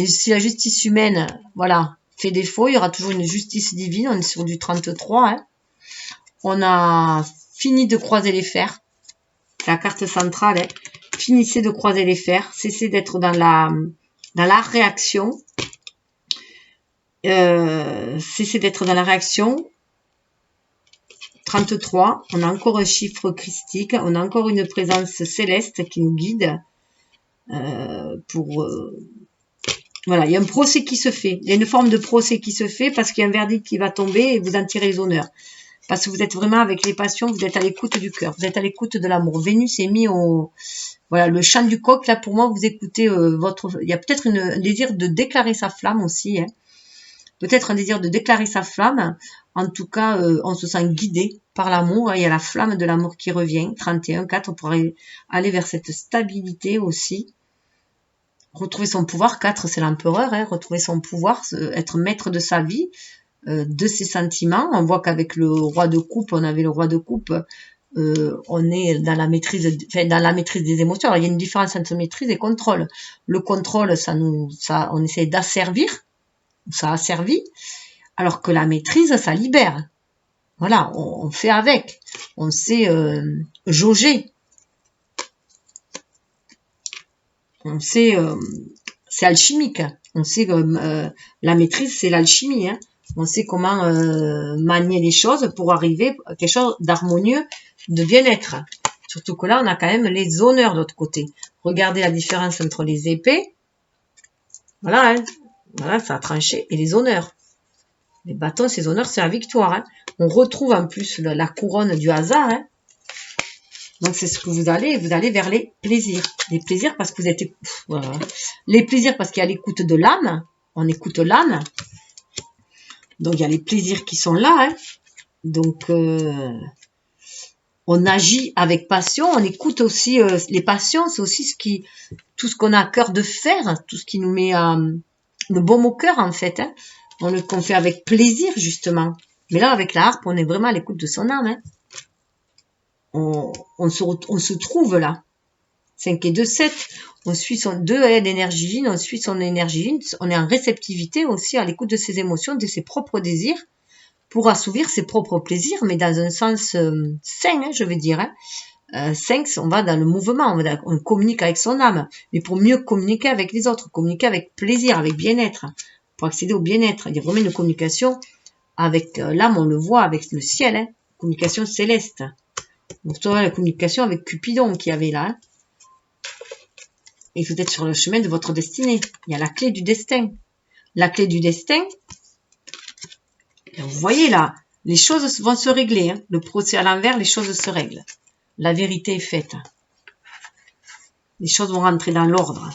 si la justice humaine, voilà, fait défaut, il y aura toujours une justice divine. On est sur du 33. Hein. On a fini de croiser les fers. La carte centrale. Hein. Finissez de croiser les fers. Cessez d'être dans la réaction. Cessez d'être dans la réaction. 33. On a encore un chiffre christique. On a encore une présence céleste qui nous guide. Voilà, il y a un procès qui se fait. Il y a une forme de procès qui se fait parce qu'il y a un verdict qui va tomber et vous en tirez les honneurs. Parce que vous êtes vraiment avec les passions, vous êtes à l'écoute du cœur, vous êtes à l'écoute de l'amour. Vénus est mis au... Voilà, le chant du coq, là, pour moi, vous écoutez votre... Il y a peut-être un désir de déclarer sa flamme aussi. Hein. Peut-être un désir de déclarer sa flamme. En tout cas, on se sent guidé par l'amour. Il y a la flamme de l'amour qui revient. 31, 4, on pourrait aller vers cette stabilité aussi. Retrouver son pouvoir, 4 c'est l'empereur, hein, retrouver son pouvoir, être maître de sa vie, de ses sentiments. On voit qu'avec le roi de coupe, on avait le roi de coupe, on est dans la maîtrise des émotions. Alors il y a une différence entre maîtrise et contrôle. Le contrôle, on essaie d'asservir, ça asservit, alors que la maîtrise, ça libère. Voilà, on fait avec, on sait jauger. On sait, c'est alchimique. On sait que la maîtrise, c'est l'alchimie. Hein. On sait comment manier les choses pour arriver à quelque chose d'harmonieux, de bien-être. Surtout que là, on a quand même les honneurs de l'autre côté. Regardez la différence entre les épées. Voilà, hein. Voilà, ça a tranché. Et les honneurs. Les bâtons, ces honneurs, c'est la victoire. Hein. On retrouve en plus la couronne du hasard. Hein. Donc, c'est ce que vous allez vers les plaisirs. Les plaisirs parce que vous êtes... Voilà. Les plaisirs parce qu'il y a l'écoute de l'âme. On écoute l'âme. Donc, il y a les plaisirs qui sont là. Hein. Donc, on agit avec passion. On écoute aussi... les passions, c'est aussi tout ce qu'on a à cœur de faire. Tout ce qui nous met le baume au cœur, en fait. Hein. Qu'on fait avec plaisir, justement. Mais là, avec la harpe, on est vraiment à l'écoute de son âme. Hein. On se trouve là. 5 et 2, 7. On suit son 2 d'énergie yin, on suit son énergie yin. On est en réceptivité aussi à l'écoute de ses émotions, de ses propres désirs, pour assouvir ses propres plaisirs, mais dans un sens sain, hein, je vais dire. Hein. 5, on va dans le mouvement, on communique avec son âme, mais pour mieux communiquer avec les autres, communiquer avec plaisir, avec bien-être, pour accéder au bien-être. Il y a vraiment une communication avec l'âme, on le voit, avec le ciel, hein, communication céleste. Donc, tu vois la communication avec Cupidon qui avait là. Hein. Et vous êtes sur le chemin de votre destinée. Il y a la clé du destin. La clé du destin, vous voyez là, les choses vont se régler. Hein. Le procès à l'envers, les choses se règlent. La vérité est faite. Les choses vont rentrer dans l'ordre.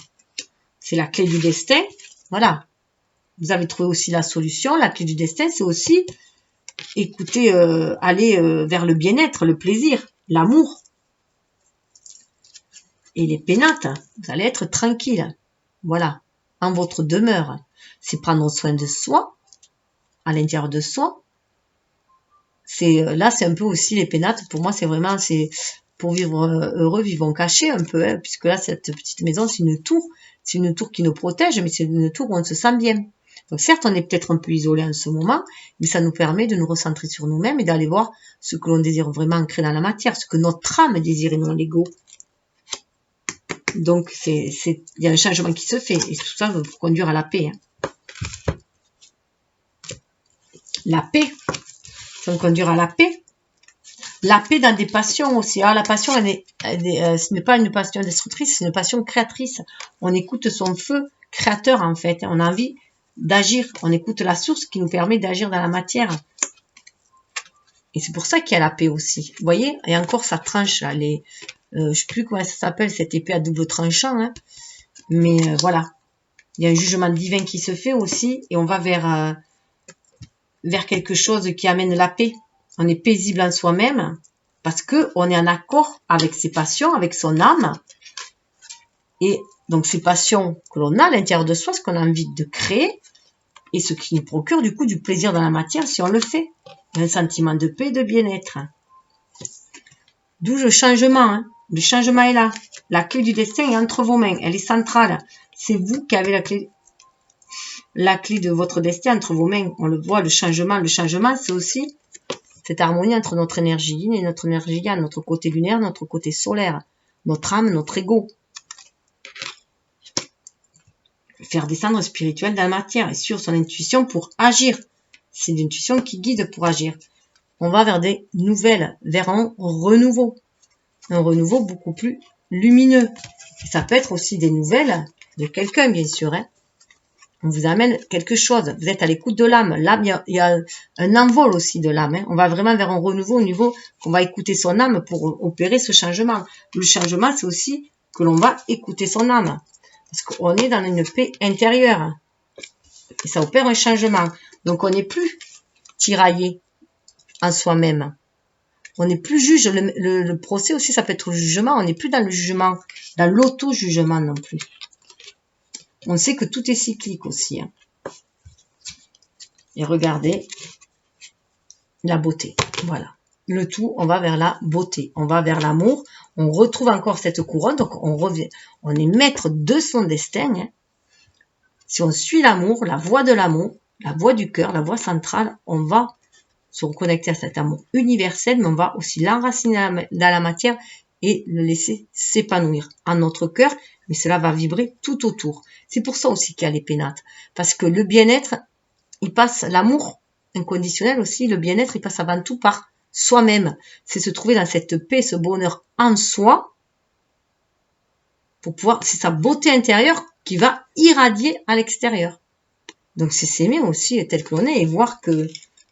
C'est la clé du destin. Voilà. Vous avez trouvé aussi la solution. La clé du destin, c'est aussi... Écoutez, aller vers le bien-être, le plaisir, l'amour. Et les pénates, vous allez être tranquille. Voilà. en votre demeure. C'est prendre soin de soi, à l'intérieur de soi. Là, c'est un peu aussi les pénates. Pour moi, c'est vraiment, c'est pour vivre heureux, vivons cachés un peu, hein, puisque là, cette petite maison, c'est une tour. C'est une tour qui nous protège, mais c'est une tour où on se sent bien. Donc certes, on est peut-être un peu isolé en ce moment, mais ça nous permet de nous recentrer sur nous-mêmes et d'aller voir ce que l'on désire vraiment ancrer dans la matière, ce que notre âme désire et non l'ego. Donc il y a un changement qui se fait, et tout ça va vous conduire à la paix. Hein. La paix, ça va conduire à la paix. La paix dans des passions aussi. Alors, la passion, ce n'est pas une passion destructrice, c'est une passion créatrice. On écoute son feu créateur, en fait. On a envie d'agir. On écoute la source qui nous permet d'agir dans la matière. Et c'est pour ça qu'il y a la paix aussi. Vous voyez, et encore, ça tranche, là, je sais plus comment ça s'appelle, cette épée à double tranchant, hein. Mais voilà. Il y a un jugement divin qui se fait aussi, et on va vers quelque chose qui amène la paix. On est paisible en soi-même parce que on est en accord avec ses passions, avec son âme. Et donc ces passions que l'on a à l'intérieur de soi, ce qu'on a envie de créer et ce qui nous procure du coup du plaisir dans la matière si on le fait. Un sentiment de paix, de bien-être. D'où le changement. Hein. Le changement est là. La clé du destin est entre vos mains. Elle est centrale. C'est vous qui avez la clé de votre destin entre vos mains. On le voit, le changement. Le changement, c'est aussi cette harmonie entre notre énergie yin et notre énergie yang, notre côté lunaire, notre côté solaire, notre âme, notre ego. Faire descendre le spirituel dans la matière et sur son intuition pour agir. C'est l'intuition qui guide pour agir. On va vers des nouvelles, vers un renouveau. Un renouveau beaucoup plus lumineux. Et ça peut être aussi des nouvelles de quelqu'un, bien sûr. Hein. On vous amène quelque chose. Vous êtes à l'écoute de l'âme. L'âme, il y a un envol aussi de l'âme. Hein. On va vraiment vers un renouveau au niveau qu'on va écouter son âme pour opérer ce changement. Le changement, c'est aussi que l'on va écouter son âme. Parce qu'on est dans une paix intérieure. Et ça opère un changement. Donc, on n'est plus tiraillé en soi-même. On n'est plus juge. Le procès aussi, ça peut être le jugement. On n'est plus dans le jugement, dans l'auto-jugement non plus. On sait que tout est cyclique aussi. Hein. Et regardez la beauté. Voilà. Le tout, on va vers la beauté. On va vers l'amour. On retrouve encore cette couronne. Donc, on revient. On est maître de son destin. Hein. Si on suit l'amour, la voie de l'amour, la voie du cœur, la voie centrale, on va se reconnecter à cet amour universel, mais on va aussi l'enraciner dans la matière et le laisser s'épanouir en notre cœur, mais cela va vibrer tout autour. C'est pour ça aussi qu'il y a les pénates, parce que le bien-être, il passe, l'amour inconditionnel aussi, le bien-être, il passe avant tout par soi-même. C'est se trouver dans cette paix, ce bonheur en soi, pour pouvoir, c'est sa beauté intérieure qui va irradier à l'extérieur. Donc c'est s'aimer aussi tel que l'on est et voir que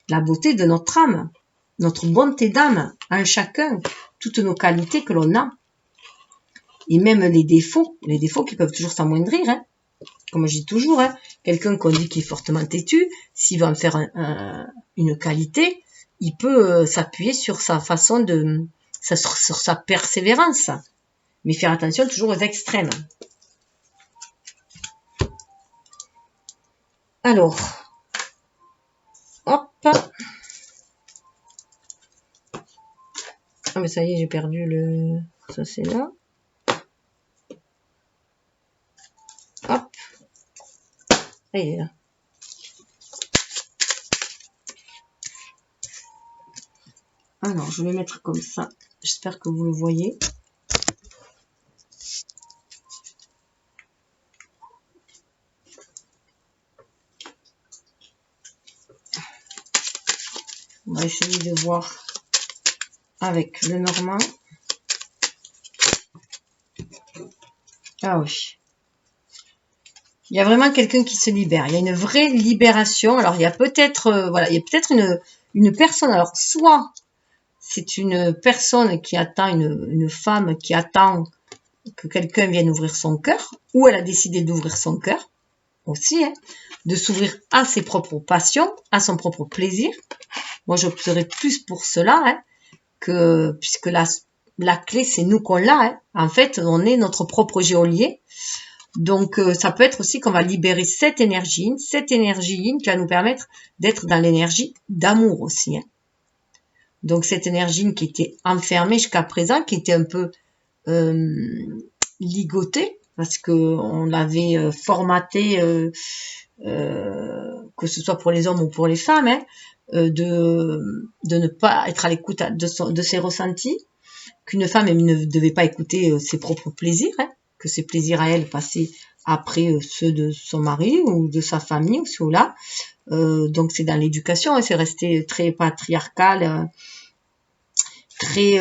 la beauté de notre âme, notre bonté d'âme en chacun, toutes nos qualités que l'on a, et même les défauts qui peuvent toujours s'amoindrir, hein. Comme je dis toujours, hein, quelqu'un qu'on dit qui est fortement têtu, s'il va en faire une qualité, il peut s'appuyer sur sa façon sur sa persévérance, mais faire attention toujours aux extrêmes. Alors, hop. Ah mais ça y est, j'ai perdu le... Ça c'est là. Hop. Ah, il est là. Alors, je vais mettre comme ça. J'espère que vous le voyez. On va essayer de voir avec le normand. Ah oui. Il y a vraiment quelqu'un qui se libère. Il y a une vraie libération. Alors, il y a peut-être voilà, il y a peut-être une personne. Alors, soit c'est une personne qui attend, une femme qui attend que quelqu'un vienne ouvrir son cœur, ou elle a décidé d'ouvrir son cœur aussi, hein, de s'ouvrir à ses propres passions, à son propre plaisir. Moi, j'opterais plus pour cela, hein, puisque la clé, c'est nous qu'on l'a. Hein. En fait, on est notre propre géolier. Donc, ça peut être aussi qu'on va libérer cette énergie yin qui va nous permettre d'être dans l'énergie d'amour aussi. Hein. Donc, cette énergie yin qui était enfermée jusqu'à présent, qui était un peu ligotée, parce que on l'avait formaté, que ce soit pour les hommes ou pour les femmes, hein, de ne pas être à l'écoute de ses ressentis, qu'une femme elle ne devait pas écouter ses propres plaisirs, hein, que ses plaisirs à elle passaient après ceux de son mari ou de sa famille ou ceux-là. Donc c'est dans l'éducation, hein, c'est resté très patriarcal, très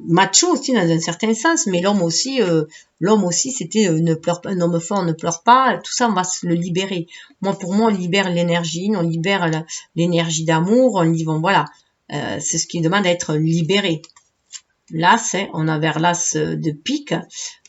macho aussi dans un certain sens, mais l'homme aussi c'était ne pleure pas, un homme fort ne pleure pas, tout ça on va se le libérer. Pour moi on libère l'énergie, on libère l'énergie d'amour, voilà, c'est ce qui demande d'être libéré. L'as, hein, on a vers l'as de pique,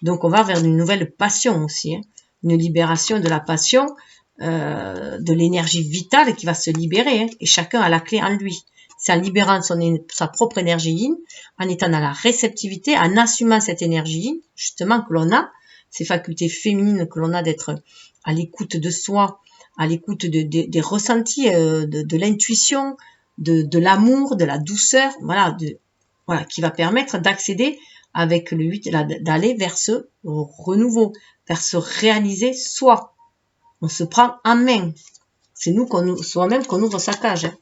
donc on va vers une nouvelle passion aussi, hein, une libération de la passion, de l'énergie vitale qui va se libérer, hein, et chacun a la clé en lui. C'est en libérant sa propre énergie yin, en étant dans la réceptivité, en assumant cette énergie yin, justement que l'on a, ces facultés féminines que l'on a d'être à l'écoute de soi, à l'écoute des ressentis, de l'intuition, de l'amour, de la douceur, voilà, qui va permettre d'accéder avec le 8, d'aller vers ce renouveau, vers se réaliser soi. On se prend en main. C'est nous soi-même qu'on ouvre sa cage. Hein.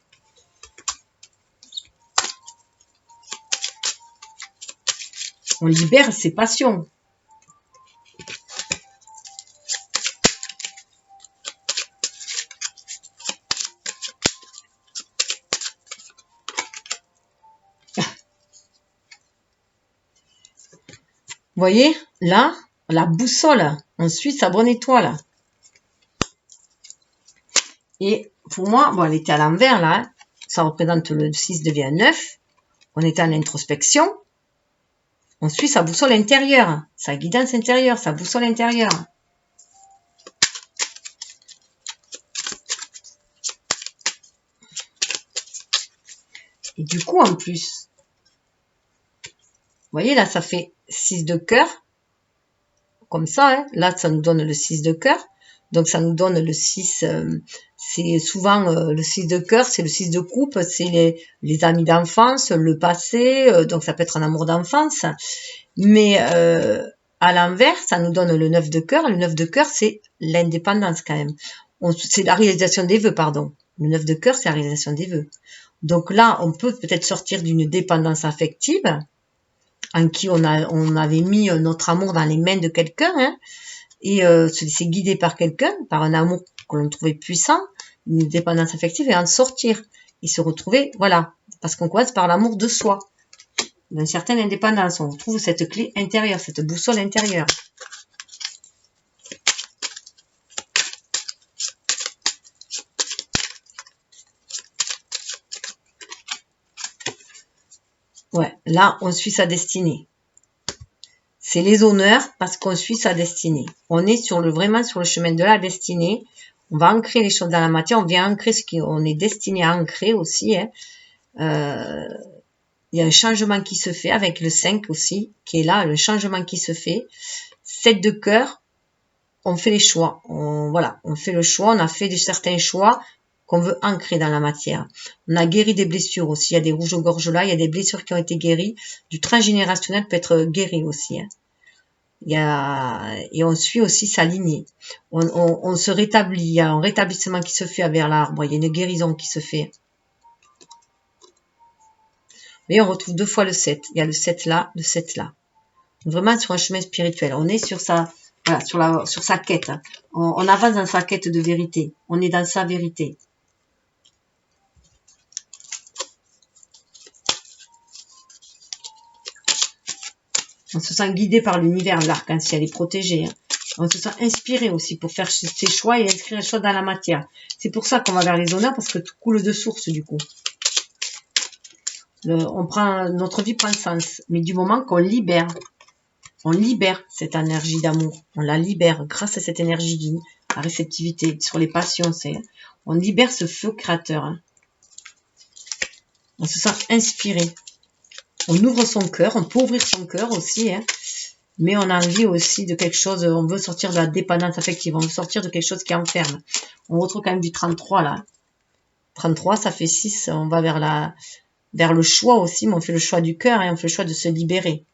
On libère ses passions. Vous voyez, là, la boussole, on suit sa bonne étoile. Et pour moi, bon, elle était à l'envers, là. Hein. Ça représente le 6 devient 9. On est en introspection. On suit sa boussole intérieure, sa guidance intérieure, sa boussole intérieure. Et du coup, en plus, vous voyez, là, ça fait 6 de cœur. Comme ça, hein. Là, ça nous donne le 6 de cœur. Donc, ça nous donne le 6, c'est souvent le 6 de cœur, c'est le 6 de coupe, c'est les amis d'enfance, le passé, donc ça peut être un amour d'enfance. Mais à l'inverse, ça nous donne le 9 de cœur. Le 9 de cœur, c'est l'indépendance quand même. C'est la réalisation des vœux, pardon. Le 9 de cœur, c'est la réalisation des vœux. Donc là, on peut peut-être sortir d'une dépendance affective, en qui on avait mis notre amour dans les mains de quelqu'un, hein, et se laisser guider par quelqu'un, par un amour que l'on trouvait puissant, une dépendance affective, et en sortir, et se retrouver, voilà, parce qu'on commence par l'amour de soi, d'une certaine indépendance, on retrouve cette clé intérieure, cette boussole intérieure. Ouais, là, on suit sa destinée. C'est les honneurs parce qu'on suit sa destinée. On est vraiment sur le chemin de la destinée. On va ancrer les choses dans la matière. On vient ancrer ce qu'on est destiné à ancrer aussi. Hein. Il y a un changement qui se fait avec le 5 aussi, qui est là, le changement qui se fait. 7 de cœur, on fait les choix. On fait le choix. On a fait certains choix qu'on veut ancrer dans la matière. On a guéri des blessures aussi. Il y a des rouges-gorges là, il y a des blessures qui ont été guéries. Du transgénérationnel peut être guéri aussi. Hein. Et on suit aussi sa lignée. On se rétablit. Il y a un rétablissement qui se fait vers l'arbre. Il y a une guérison qui se fait. Mais on retrouve 2 fois le 7. Il y a le 7 là, le 7 là. Vraiment sur un chemin spirituel. On est sur sa quête. On avance dans sa quête de vérité. On est dans sa vérité. On se sent guidé par l'univers, l'arc-en-ciel est protégé. Hein. On se sent inspiré aussi pour faire ses choix et inscrire les choses dans la matière. C'est pour ça qu'on va vers les honneurs, parce que tout coule de source du coup. Notre vie prend sens, mais du moment qu'on libère, on libère cette énergie d'amour, on la libère grâce à cette énergie, la réceptivité sur les passions, on libère ce feu créateur. Hein. On se sent inspiré. On ouvre son cœur, on peut ouvrir son cœur aussi, hein, mais on a envie aussi de quelque chose, on veut sortir de la dépendance affective, on veut sortir de quelque chose qui enferme. On retrouve quand même du 33 là. 33, ça fait 6, on va vers le choix aussi, mais on fait le choix du cœur et on fait le choix de se libérer.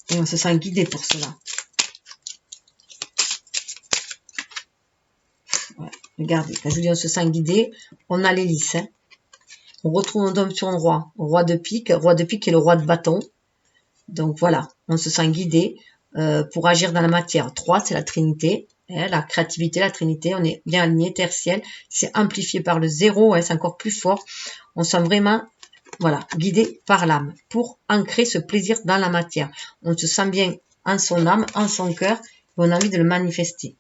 Et on se sent guidé pour cela. Ouais, regardez, quand je vous dis on se sent guidé, on a l'hélice. Hein. On retrouve notre homme sur un roi de pique qui est le roi de bâton. Donc voilà, on se sent guidé pour agir dans la matière. 3, c'est la Trinité, hein, la créativité, la Trinité, on est bien aligné, terre, ciel, c'est amplifié par le 0, hein, c'est encore plus fort. On sent vraiment, voilà, guidé par l'âme pour ancrer ce plaisir dans la matière. On se sent bien en son âme, en son cœur, et on a envie de le manifester.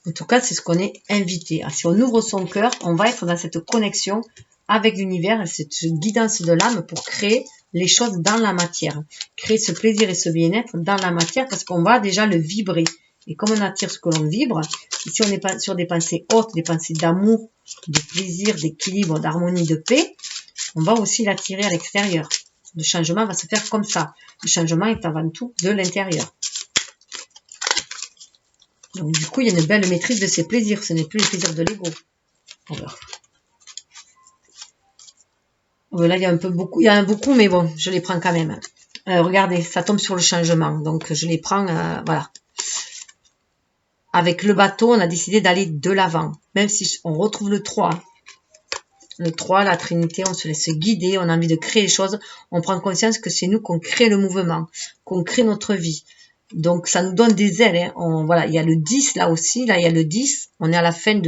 En tout cas, c'est ce qu'on est invité. Si on ouvre son cœur, on va être dans cette connexion avec l'univers, cette guidance de l'âme pour créer les choses dans la matière. Créer ce plaisir et ce bien-être dans la matière parce qu'on va déjà le vibrer. Et comme on attire ce que l'on vibre, si on n'est pas sur des pensées hautes, des pensées d'amour, de plaisir, d'équilibre, d'harmonie, de paix, on va aussi l'attirer à l'extérieur. Le changement va se faire comme ça. Le changement est avant tout de l'intérieur. Donc du coup, il y a une belle maîtrise de ses plaisirs. Ce n'est plus les plaisirs de l'ego. Alors. Là, il y a un peu beaucoup. Il y en a beaucoup, mais bon, je les prends quand même. Regardez, ça tombe sur le changement. Donc je les prends, voilà. Avec le bateau, on a décidé d'aller de l'avant. Même si on retrouve le 3. Le 3, la Trinité, on se laisse guider. On a envie de créer les choses. On prend conscience que c'est nous qu'on crée le mouvement. Qu'on crée notre vie. Donc ça nous donne des ailes. Hein. Voilà, il y a le 10 là aussi. Là, il y a le 10. On est à la fin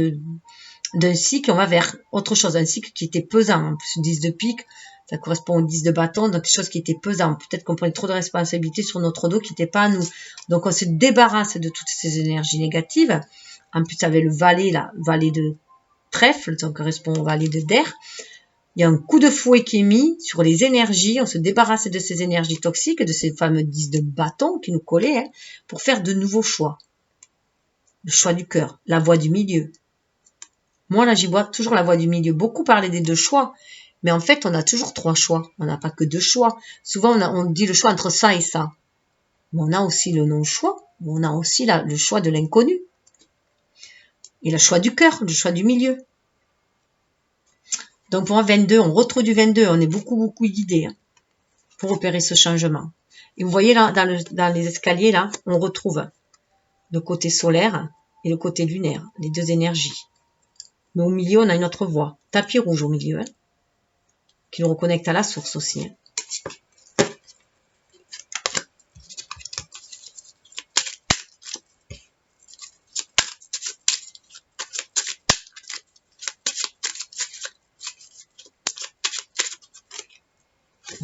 d'un cycle, on va vers autre chose, un cycle qui était pesant, en plus 10 de pique, ça correspond au 10 de bâton, donc quelque chose qui était pesant, peut-être qu'on prenait trop de responsabilités sur notre dos qui n'était pas à nous, donc on se débarrasse de toutes ces énergies négatives, en plus avec le valet, là, valet de trèfle, ça correspond au valet de d'air, il y a un coup de fouet qui est mis sur les énergies, on se débarrasse de ces énergies toxiques, de ces fameux 10 de bâton qui nous collaient, hein, pour faire de nouveaux choix, le choix du cœur, la voie du milieu. Moi, là, j'y vois toujours la voie du milieu. Beaucoup parlaient des 2 choix. Mais en fait, on a toujours 3 choix. On n'a pas que 2 choix. Souvent, on dit le choix entre ça et ça. Mais on a aussi le non-choix. On a aussi le choix de l'inconnu. Et le choix du cœur, le choix du milieu. Donc, pour un 22, on retrouve du 22. On est beaucoup guidé hein, pour opérer ce changement. Et vous voyez là, dans les escaliers, là, on retrouve le côté solaire et le côté lunaire. Les 2 énergies. Mais au milieu, on a une autre voie. Tapis rouge au milieu. Hein, qui nous reconnecte à la source aussi. Hein.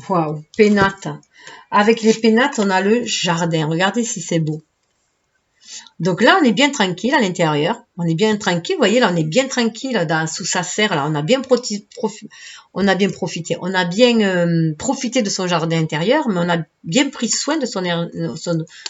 Waouh, pénates. Avec les pénates, on a le jardin. Regardez si c'est beau. Donc là, on est bien tranquille à l'intérieur. On est bien tranquille. Vous voyez, là, on est bien tranquille sous sa serre. Là, on a bien profité. On a bien profité de son jardin intérieur, mais on a bien pris soin de son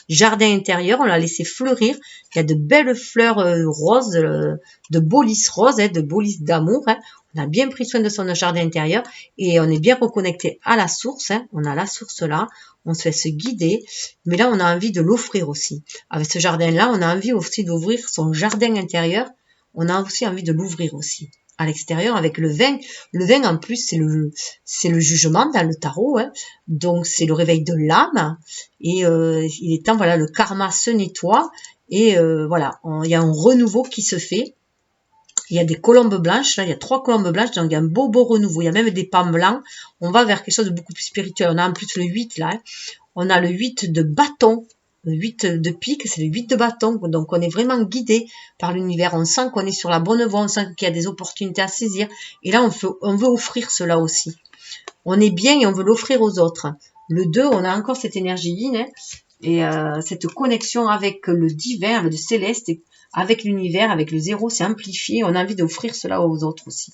jardin intérieur. On l'a laissé fleurir. Il y a de belles fleurs roses, de beaux lys roses, hein, de beaux lys d'amour. Hein. On a bien pris soin de son jardin intérieur et on est bien reconnecté à la source. Hein. On a la source là. On se laisse guider, mais là, on a envie de l'offrir aussi. Avec ce jardin-là, on a envie aussi d'ouvrir son jardin intérieur. On a aussi envie de l'ouvrir aussi à l'extérieur avec le vin. Le vin, en plus, c'est le jugement dans le tarot. Hein. Donc, c'est le réveil de l'âme. Et il est temps, voilà, le karma se nettoie. Et voilà, il y a un renouveau qui se fait. Il y a des colombes blanches, là, il y a 3 colombes blanches, donc il y a un beau renouveau. Il y a même des pommes blancs. On va vers quelque chose de beaucoup plus spirituel. On a en plus le 8, là. Hein. On a le 8 de bâton. Le 8 de pique, c'est le 8 de bâton. Donc, on est vraiment guidé par l'univers. On sent qu'on est sur la bonne voie. On sent qu'il y a des opportunités à saisir. Et là, on veut offrir cela aussi. On est bien et on veut l'offrir aux autres. Le 2, on a encore cette énergie yin, hein, et cette connexion avec le divin, le céleste, avec l'univers, avec le 0, c'est amplifié. On a envie d'offrir cela aux autres aussi.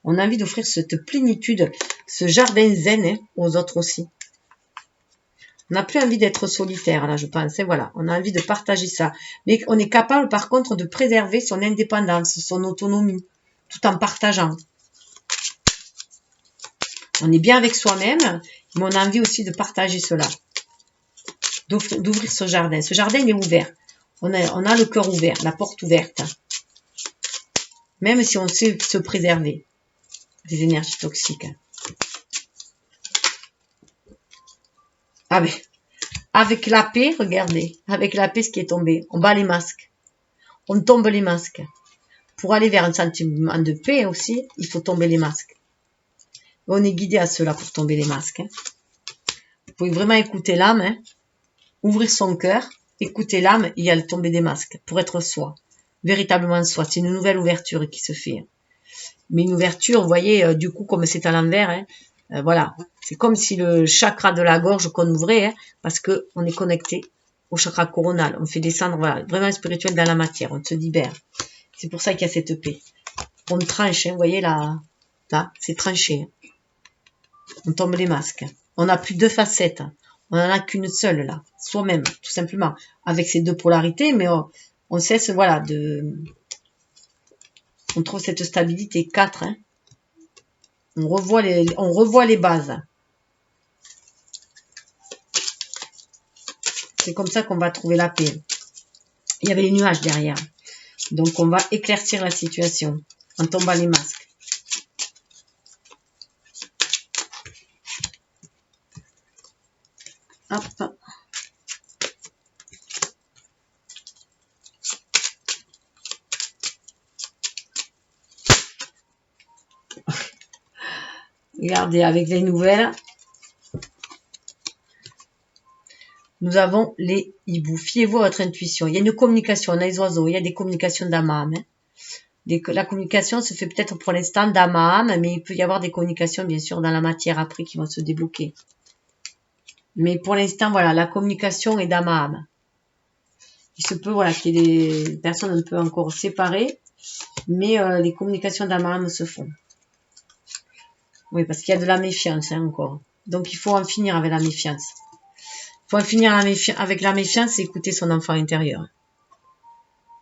On a envie d'offrir cette plénitude, ce jardin zen hein, aux autres aussi. On n'a plus envie d'être solitaire, là, je pense. Et voilà, on a envie de partager ça. Mais on est capable, par contre, de préserver son indépendance, son autonomie, tout en partageant. On est bien avec soi-même, mais on a envie aussi de partager cela. D'ouvrir ce jardin. Ce jardin, il est ouvert. On a le cœur ouvert, la porte ouverte. Même si on sait se préserver des énergies toxiques. Ah ben, avec la paix, regardez, avec la paix, ce qui est tombé, on bat les masques. On tombe les masques. Pour aller vers un sentiment de paix aussi, il faut tomber les masques. On est guidé à cela pour tomber les masques. Hein. Vous pouvez vraiment écouter l'âme, hein, ouvrir son cœur, écouter l'âme et y aller tomber des masques pour être soi, véritablement soi. C'est une nouvelle ouverture qui se fait. Mais une ouverture, vous voyez, du coup, comme c'est à l'envers, hein, voilà. C'est comme si le chakra de la gorge qu'on ouvrait, hein, parce que on est connecté au chakra coronal. On fait descendre, voilà, vraiment spirituel dans la matière. On se libère. C'est pour ça qu'il y a cette paix. On tranche, hein, vous voyez là, c'est tranché. On tombe les masques. On n'a plus deux facettes. On n'en a qu'une seule là, soi-même, tout simplement, avec ces deux polarités, mais on cesse, voilà, on trouve cette stabilité 4. Hein. On revoit les bases. C'est comme ça qu'on va trouver la paix. Il y avait les nuages derrière. Donc, on va éclaircir la situation en tombant les masques. Hop. Regardez, avec les nouvelles, nous avons les hiboux. Fiez-vous à votre intuition. Il y a une communication, on a les oiseaux, il y a des communications d'âme à âme. Hein. La communication se fait peut-être pour l'instant d'âme à âme, mais il peut y avoir des communications, bien sûr, dans la matière après qui vont se débloquer. Mais pour l'instant, voilà, la communication est d'âme à âme. Il se peut, voilà, qu'il y ait des personnes un peu encore séparées, mais les communications d'âme à âme se font. Oui, parce qu'il y a de la méfiance, hein, encore. Donc, il faut en finir avec la méfiance. Il faut en finir avec la méfiance et écouter son enfant intérieur.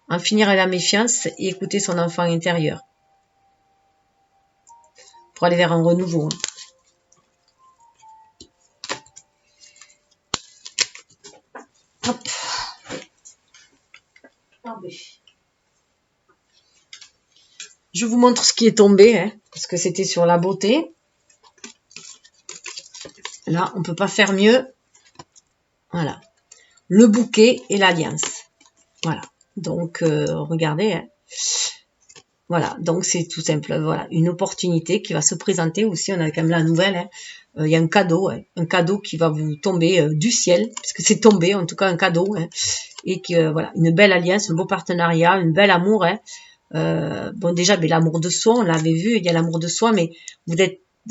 En finir avec la méfiance et écouter son enfant intérieur. Pour aller vers un renouveau. Hein. Hop. Je vous montre ce qui est tombé, hein, parce que c'était sur la beauté. Là, on ne peut pas faire mieux. Voilà. Le bouquet et l'alliance. Voilà. Donc, regardez. Hein. Voilà. Donc, c'est tout simple. Voilà. Une opportunité qui va se présenter aussi. On a quand même la nouvelle. Hein. Il y a un cadeau. Hein. Un cadeau qui va vous tomber du ciel. Puisque c'est tombé. En tout cas, un cadeau. Hein. Et que, voilà. Une belle alliance, un beau partenariat, un bel amour. Hein. Bon, déjà, mais l'amour de soi, on l'avait vu. Il y a l'amour de soi. Mais vous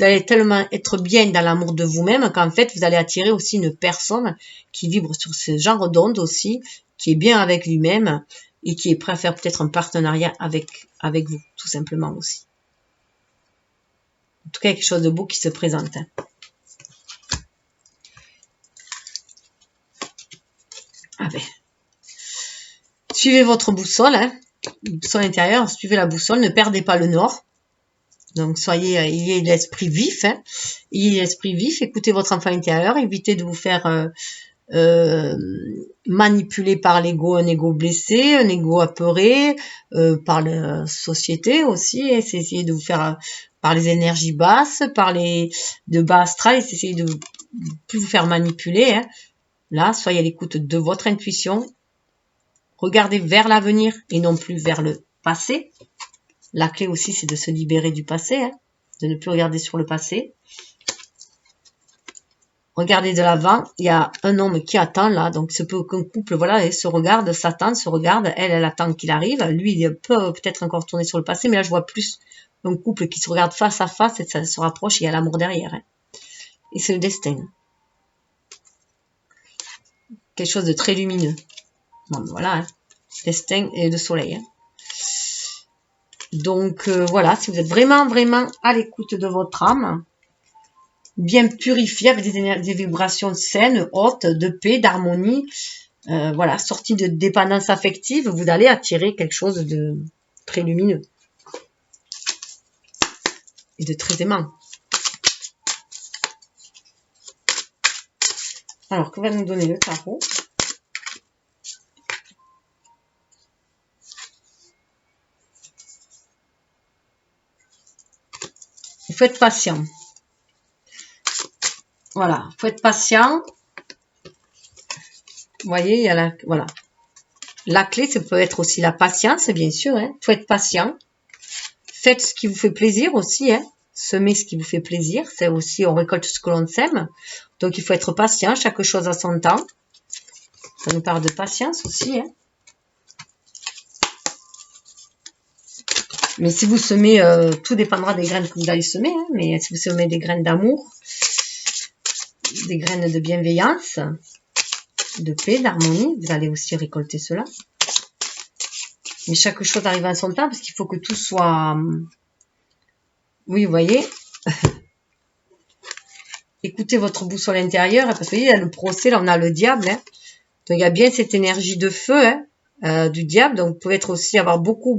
allez tellement être bien dans l'amour de vous-même qu'en fait, vous allez attirer aussi une personne qui vibre sur ce genre d'onde aussi, qui est bien avec lui-même et qui est prêt à faire peut-être un partenariat avec vous, tout simplement aussi. En tout cas, quelque chose de beau qui se présente. Hein. Ah ben. Suivez votre boussole, hein. Boussole intérieure, suivez la boussole, ne perdez pas le nord. Donc, ayez l'esprit vif, hein. Ayez l'esprit vif, écoutez votre enfant intérieur, évitez de vous faire manipuler par l'ego, un ego blessé, un ego apeuré, par la société aussi, et essayez de vous faire par les énergies basses, de bas astral, essayez de plus vous faire manipuler. Hein. Là, soyez à l'écoute de votre intuition, regardez vers l'avenir et non plus vers le passé. La clé aussi, c'est de se libérer du passé, hein, de ne plus regarder sur le passé. Regardez de l'avant, il y a un homme qui attend là, donc c'est peut qu'un couple, voilà, et se regarde, s'attend, se regarde, elle attend qu'il arrive, lui, il peut peut-être encore tourner sur le passé, mais là, je vois plus un couple qui se regarde face à face et ça se rapproche, et il y a l'amour derrière. Hein. Et c'est le destin. Quelque chose de très lumineux. Bon, voilà, hein. Destin et le soleil. Hein. Donc, voilà, si vous êtes vraiment, vraiment à l'écoute de votre âme, bien purifié avec des vibrations saines, hautes, de paix, d'harmonie, voilà, sortie de dépendance affective, vous allez attirer quelque chose de très lumineux et de très aimant. Alors, que va nous donner le tarot? Il faut être patient. Voilà, il faut être patient. Vous voyez, il y a la, voilà. La clé, ça peut être aussi la patience, bien sûr. Il faut être patient. Faites ce qui vous fait plaisir aussi. Semez ce qui vous fait plaisir. C'est aussi, on récolte ce que l'on sème. Donc, il faut être patient. Chaque chose a son temps. Ça nous parle de patience aussi. Mais si vous semez, tout dépendra des graines que vous allez semer. Mais si vous semez des graines d'amour, des graines de bienveillance, de paix, d'harmonie, vous allez aussi récolter cela. Mais chaque chose arrive à son temps parce qu'il faut que tout soit... Oui, vous voyez. Écoutez votre boussole intérieure parce que vous voyez, il y a le procès, là on a le diable. Donc il y a bien cette énergie de feu du diable. Donc vous pouvez être aussi avoir beaucoup,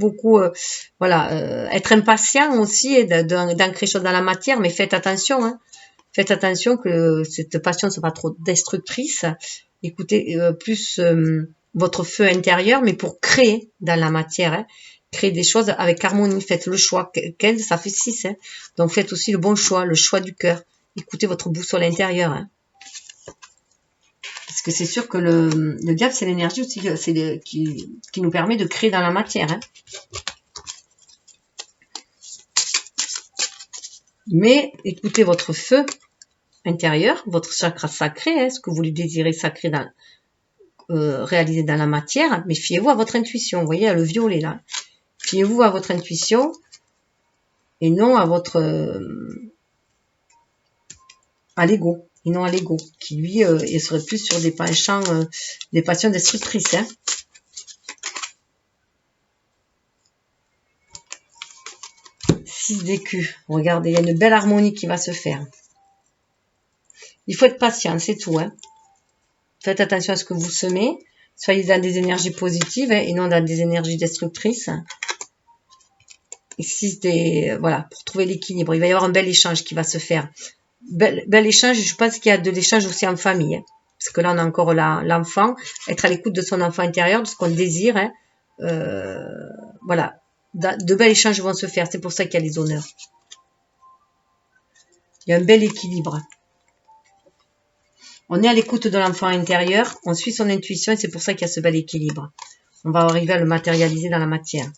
voilà, être impatient aussi et d'ancrer choses dans la matière. Mais faites attention. Faites attention que cette passion ne soit pas trop destructrice. Écoutez plus votre feu intérieur, mais pour créer dans la matière. Créer des choses avec harmonie. Faites le choix. 15, ça fait 6. Donc faites aussi le bon choix, le choix du cœur. Écoutez votre boussole intérieure. Parce que c'est sûr que le diable, c'est l'énergie aussi qui nous permet de créer dans la matière. Mais écoutez votre feu intérieur, votre chakra sacré, ce que vous lui désirez sacré réaliser dans la matière. Mais fiez-vous à votre intuition. Vous voyez, il y a le violet là. Fiez-vous à votre intuition et non à votre... à l'ego. Et non à l'ego, qui lui il serait plus sur des penchants, des passions destructrices. 6 d'écus. Regardez, il y a une belle harmonie qui va se faire. Il faut être patient, c'est tout. Faites attention à ce que vous semez. Soyez dans des énergies positives et non dans des énergies destructrices. Et 6 des... Voilà, pour trouver l'équilibre. Il va y avoir un bel échange qui va se faire. Bel échange, je pense qu'il y a de l'échange aussi en famille. Parce que là, on a encore l'enfant. Être à l'écoute de son enfant intérieur, de ce qu'on désire. Voilà. De bels échanges vont se faire. C'est pour ça qu'il y a les honneurs. Il y a un bel équilibre. On est à l'écoute de l'enfant intérieur. On suit son intuition et c'est pour ça qu'il y a ce bel équilibre. On va arriver à le matérialiser dans la matière.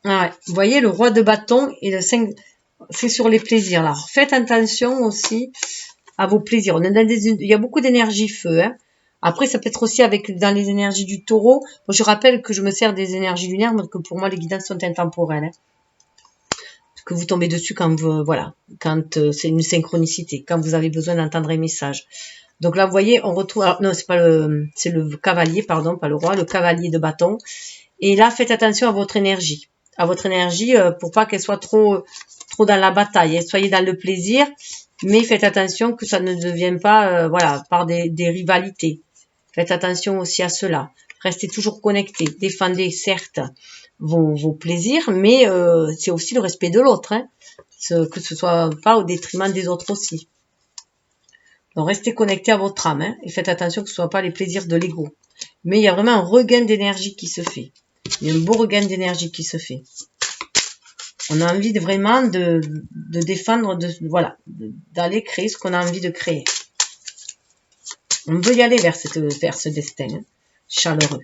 Ah ouais. Vous voyez, le roi de bâton et le 5, c'est sur les plaisirs. Là. Faites attention aussi à vos plaisirs. Il y a beaucoup d'énergie feu. Après, ça peut être aussi dans les énergies du taureau. Bon, je rappelle que je me sers des énergies lunaires, mais que pour moi, les guidances sont intemporelles. Que vous tombez dessus quand c'est une synchronicité, quand vous avez besoin d'entendre un message. Donc là, vous voyez, on retrouve... Alors, non, c'est le cavalier, pardon, pas le roi, le cavalier de bâton. Et là, faites attention à votre énergie. Pour pas qu'elle soit trop dans la bataille. Soyez dans le plaisir, mais faites attention que ça ne devienne pas, par des rivalités. Faites attention aussi à cela. Restez toujours connectés. Défendez, certes, vos plaisirs, mais c'est aussi le respect de l'autre. Que ce soit pas au détriment des autres aussi. Donc, restez connectés à votre âme. Et faites attention que ce ne soit pas les plaisirs de l'ego. Mais il y a vraiment un regain d'énergie qui se fait. Il y a un beau regain d'énergie qui se fait. On a envie vraiment de défendre, d'aller créer ce qu'on a envie de créer. On veut y aller vers ce destin chaleureux.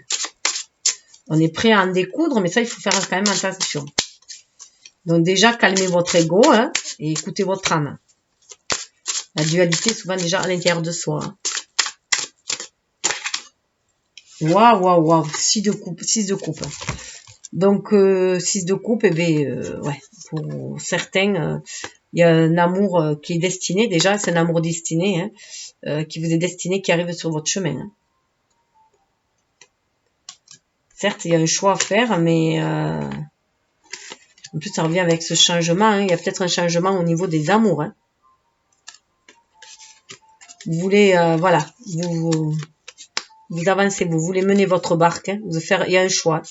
On est prêt à en découdre, mais ça, il faut faire quand même attention. Donc déjà, calmez votre ego et écoutez votre âme. La dualité est souvent déjà à l'intérieur de soi. Waouh, 6 de coupe. Donc, 6 de coupe, pour certains, il y a un amour qui est destiné, déjà, c'est un amour destiné, qui vous est destiné, qui arrive sur votre chemin. Certes, il y a un choix à faire, mais en plus, ça revient avec ce changement. Il y a peut-être un changement au niveau des amours. Vous voulez, voilà, vous avancez, vous voulez mener votre barque, hein, il y a un choix.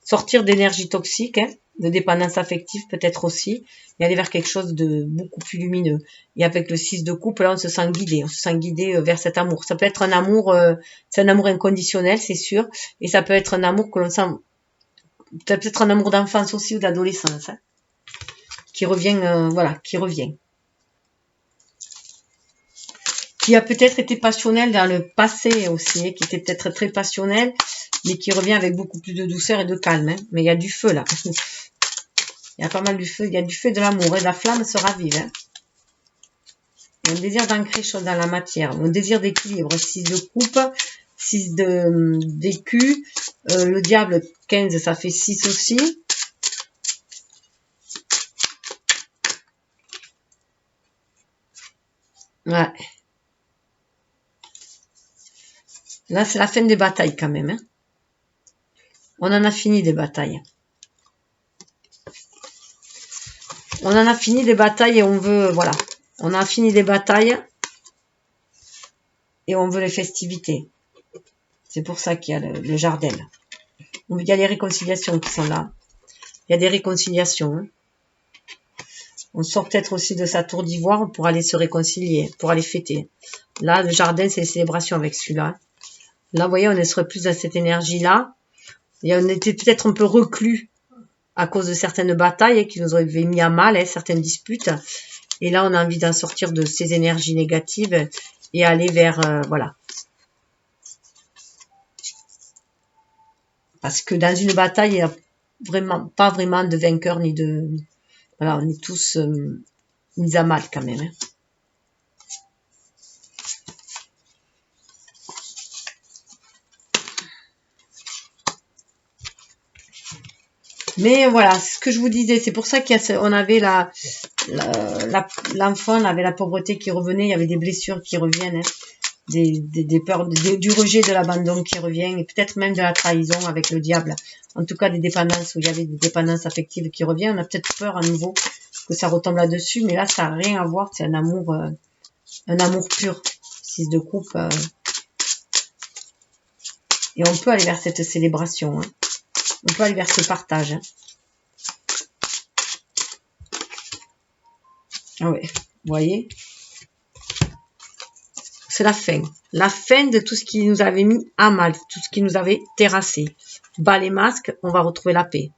Sortir d'énergie toxique, hein, de dépendance affective peut-être aussi, et aller vers quelque chose de beaucoup plus lumineux. Et avec le 6 de coupe, là, on se sent guidé vers cet amour. Ça peut être un amour, c'est un amour inconditionnel, c'est sûr, et ça peut être un amour que l'on sent, peut-être un amour d'enfance aussi ou d'adolescence, hein, qui revient, voilà, qui revient. Qui a peut-être été passionnel dans le passé aussi, hein, qui était peut-être très passionnel, mais qui revient avec beaucoup plus de douceur et de calme. Hein. Mais il y a du feu là. Il y a pas mal du feu, il y a du feu de l'amour et la flamme se ravive. Hein. Il y a un désir d'ancrer chose dans la matière, un désir d'équilibre, 6 de coupe, 6 d'écu, le diable 15, ça fait 6 aussi. Ouais. Là, c'est la fin des batailles quand même. Hein. On en a fini des batailles. On en a fini des batailles et on veut, voilà. On a fini des batailles et on veut les festivités. C'est pour ça qu'il y a le jardin. Il y a les réconciliations qui sont là. Il y a des réconciliations. Hein. On sort peut-être aussi de sa tour d'ivoire pour aller se réconcilier, pour aller fêter. Là, le jardin, c'est les célébrations avec celui-là. Là, vous voyez, on serait plus dans cette énergie-là. Et on était peut-être un peu reclus à cause de certaines batailles qui nous avaient mis à mal, hein, certaines disputes. Et là, on a envie d'en sortir de ces énergies négatives et aller vers, voilà. Parce que dans une bataille, il n'y a vraiment, pas vraiment de vainqueur ni de... Voilà, on est tous mis à mal quand même. Hein. Mais voilà, ce que je vous disais, c'est pour ça qu'on avait l'enfant, on avait la pauvreté qui revenait, il y avait des blessures qui reviennent, hein, des peurs, du rejet, de l'abandon qui revient, et peut-être même de la trahison avec le diable. En tout cas, des dépendances où il y avait des dépendances affectives qui reviennent. On a peut-être peur à nouveau que ça retombe là-dessus, mais là, ça n'a rien à voir. C'est un amour pur. 6 de coupe. Et on peut aller vers cette célébration. Hein. On peut aller vers ce partage. Hein. Ah ouais, vous voyez, c'est la fin. La fin de tout ce qui nous avait mis à mal, tout ce qui nous avait terrassé. Bas les masques, on va retrouver la paix.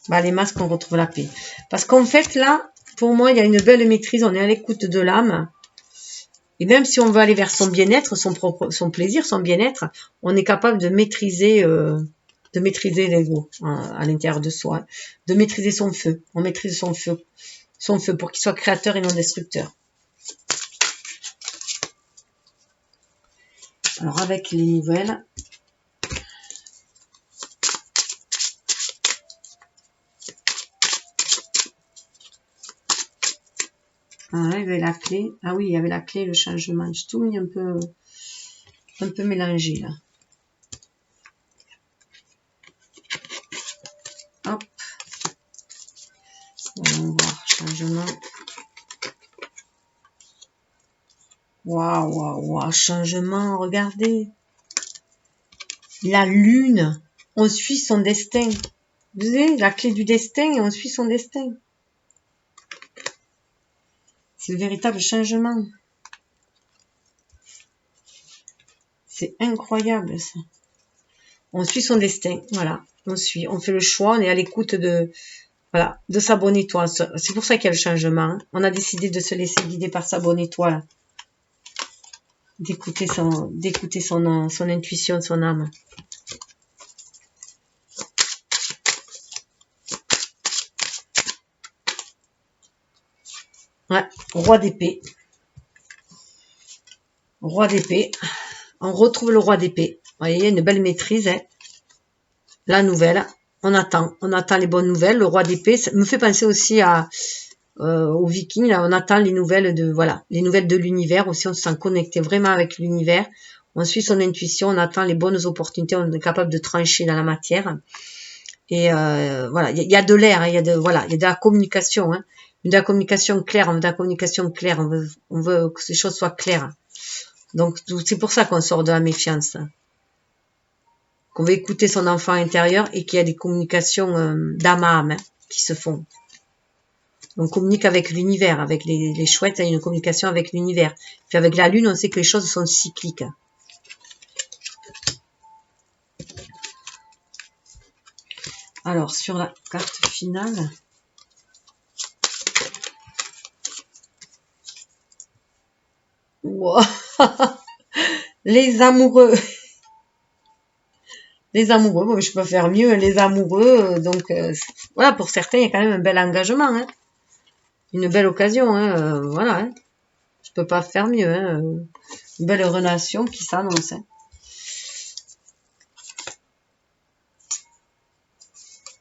Bas les masques, on retrouve la paix. Parce qu'en fait, là, pour moi, il y a une belle maîtrise, on est à l'écoute de l'âme. Et même si on veut aller vers son bien-être, son plaisir, son bien-être, on est capable de maîtriser l'ego à l'intérieur de soi, de maîtriser son feu. On maîtrise son feu pour qu'il soit créateur et non destructeur. Alors avec les nouvelles, il y avait la clé. Ah oui, il y avait la clé, le changement. J'ai tout mis un peu mélangé là. Hop. On va voir, changement. Waouh, changement, regardez. La lune, on suit son destin. Vous savez, la clé du destin et on suit son destin. C'est le véritable changement. C'est incroyable ça. On suit son destin, voilà. On fait le choix, on est à l'écoute de sa bonne étoile. C'est pour ça qu'il y a le changement. On a décidé de se laisser guider par sa bonne étoile. D'écouter son intuition, son âme. Ouais, roi d'épée. Roi d'épée. On retrouve le roi d'épée. Vous voyez, une belle maîtrise. Hein. La nouvelle. On attend les bonnes nouvelles. Le roi d'épée, ça me fait penser aussi aux Vikings. Là, on attend les nouvelles de l'univers aussi. On se sent connecté vraiment avec l'univers. On suit son intuition. On attend les bonnes opportunités. On est capable de trancher dans la matière. Et voilà, il y a de l'air. Il y a de la communication. Hein. de la communication claire, on veut de la communication claire, on veut que ces choses soient claires. Donc, c'est pour ça qu'on sort de la méfiance. Qu'on veut écouter son enfant intérieur et qu'il y a des communications d'âme à âme qui se font. On communique avec l'univers, avec les chouettes, il y a une communication avec l'univers. Puis avec la lune, on sait que les choses sont cycliques. Alors, sur la carte finale... Wow. Les amoureux. Les amoureux, bon, je peux faire mieux, les amoureux. Donc, voilà, pour certains, il y a quand même un bel engagement. Hein. Une belle occasion. Hein, voilà. Hein. Je peux pas faire mieux. Hein. Une belle relation qui s'annonce. Hein.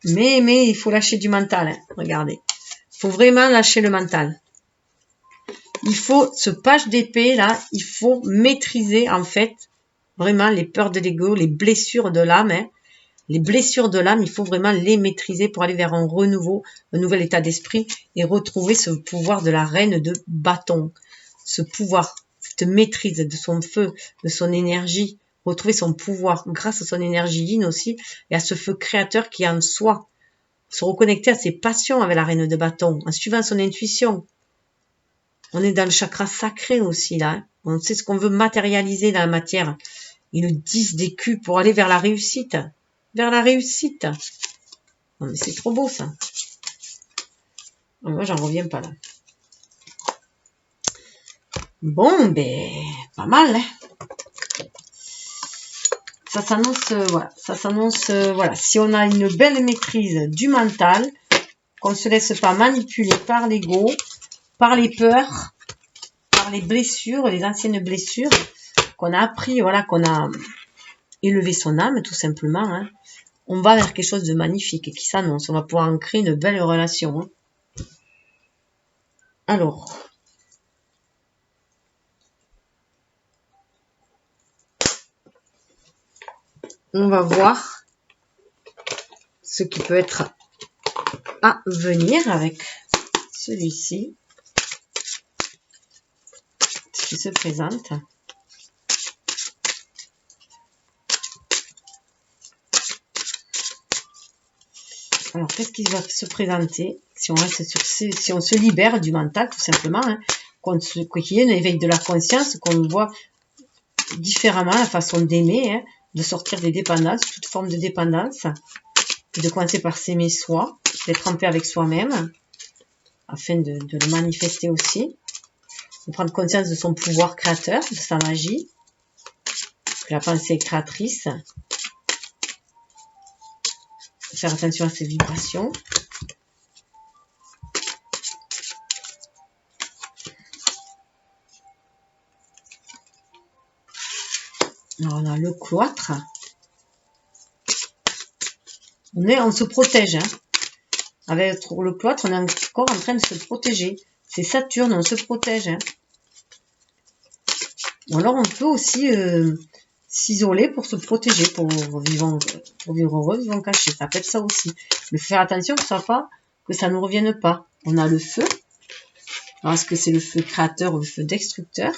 Mais il faut lâcher du mental. Hein. Regardez. Il faut vraiment lâcher le mental. Il faut, ce page d'épée, là, il faut maîtriser, en fait, vraiment les peurs de l'ego, les blessures de l'âme. Hein. Les blessures de l'âme, il faut vraiment les maîtriser pour aller vers un renouveau, un nouvel état d'esprit et retrouver ce pouvoir de la reine de bâton. Ce pouvoir, cette maîtrise de son feu, de son énergie, retrouver son pouvoir grâce à son énergie yin aussi et à ce feu créateur qui est en soi. Se reconnecter à ses passions avec la reine de bâton, en suivant son intuition. On est dans le chakra sacré aussi, là. Hein. On sait ce qu'on veut matérialiser dans la matière. Et le 10 d'écus pour aller vers la réussite. Vers la réussite. Non, mais c'est trop beau, ça. Moi, j'en reviens pas, là. Bon, ben, pas mal, hein. Ça s'annonce, voilà. Ça s'annonce, voilà. Si on a une belle maîtrise du mental, qu'on ne se laisse pas manipuler par l'ego, par les peurs, par les blessures, les anciennes blessures, qu'on a appris, voilà, qu'on a élevé son âme, tout simplement, hein. On va vers quelque chose de magnifique qui s'annonce. On va pouvoir en créer une belle relation. Hein. Alors, on va voir ce qui peut être à venir avec celui-ci, ce qui se présente. Alors, qu'est-ce qui va se présenter si on reste sur si on se libère du mental, tout simplement, hein, qu'il y ait un éveil de la conscience, qu'on voit différemment la façon d'aimer, hein, de sortir des dépendances, toute forme de dépendance, de commencer par s'aimer soi, d'être en paix avec soi-même, afin de le manifester aussi, de prendre conscience de son pouvoir créateur, de sa magie, que la pensée est créatrice, faire attention à ses vibrations. Alors on a le cloître. On se protège. Hein. Avec le cloître, on est encore en train de se protéger. C'est Saturne, on se protège. Hein. Ou alors on peut aussi s'isoler pour se protéger, pour vivre heureux, vivre caché. Ça peut être ça aussi. Mais faut faire attention que ça ne nous revienne pas. On a le feu. Alors est-ce que c'est le feu créateur ou le feu destructeur?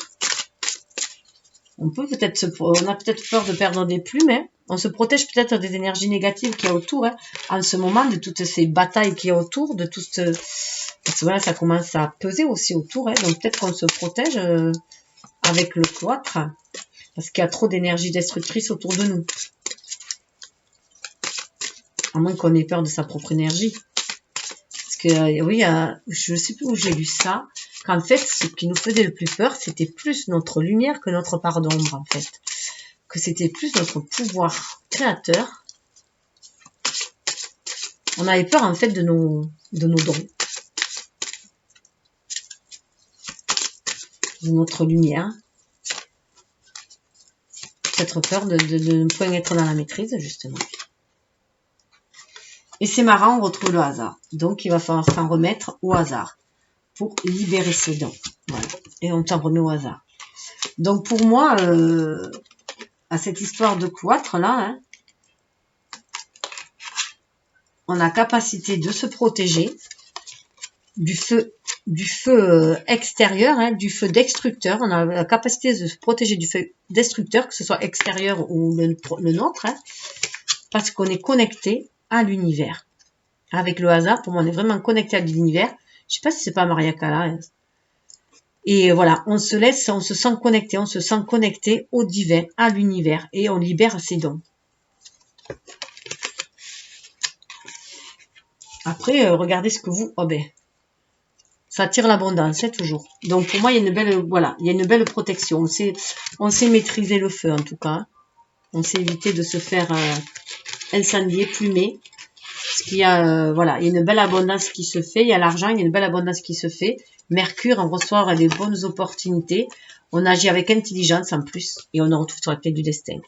On a peut-être peur de perdre des plumes, hein. On se protège peut-être des énergies négatives qu'il y a autour, hein, en ce moment, de toutes ces batailles qu'il y a autour, de tout ce... Parce que voilà, ça commence à peser aussi autour, hein, donc peut-être qu'on se protège avec le cloître, parce qu'il y a trop d'énergie destructrice autour de nous. À moins qu'on ait peur de sa propre énergie. Parce que, oui, je ne sais plus où j'ai lu ça, qu'en fait, ce qui nous faisait le plus peur, c'était plus notre lumière que notre part d'ombre, en fait. Que c'était plus notre pouvoir créateur. On avait peur, en fait, de nos dons. De notre lumière. Peut-être peur de ne point être dans la maîtrise, justement. Et c'est marrant, on retrouve le hasard. Donc, il va falloir s'en remettre au hasard pour libérer ce don. Voilà. Et on s'en remet au hasard. Donc, pour moi, à cette histoire de cloître, là, hein, on a capacité de se protéger du feu extérieur, hein, du feu destructeur. On a la capacité de se protéger du feu destructeur, que ce soit extérieur ou le nôtre, hein, parce qu'on est connecté à l'univers. Avec le hasard, pour moi, on est vraiment connecté à l'univers. Je sais pas si c'est pas Maria Callas. Et voilà, on se sent connecté au divin, à l'univers, et on libère ses dons. Après, regardez ce que vous, oh ben, ça attire l'abondance, c'est toujours. Donc pour moi, il y a une belle, voilà, il y a une belle protection. On sait maîtriser le feu en tout cas. On sait éviter de se faire incendier, plumer. Parce qu'il y a, voilà, il y a une belle abondance qui se fait. Il y a l'argent, il y a une belle abondance qui se fait. Mercure, on reçoit des bonnes opportunités. On agit avec intelligence en plus. Et on en retrouve sur la clé du destin.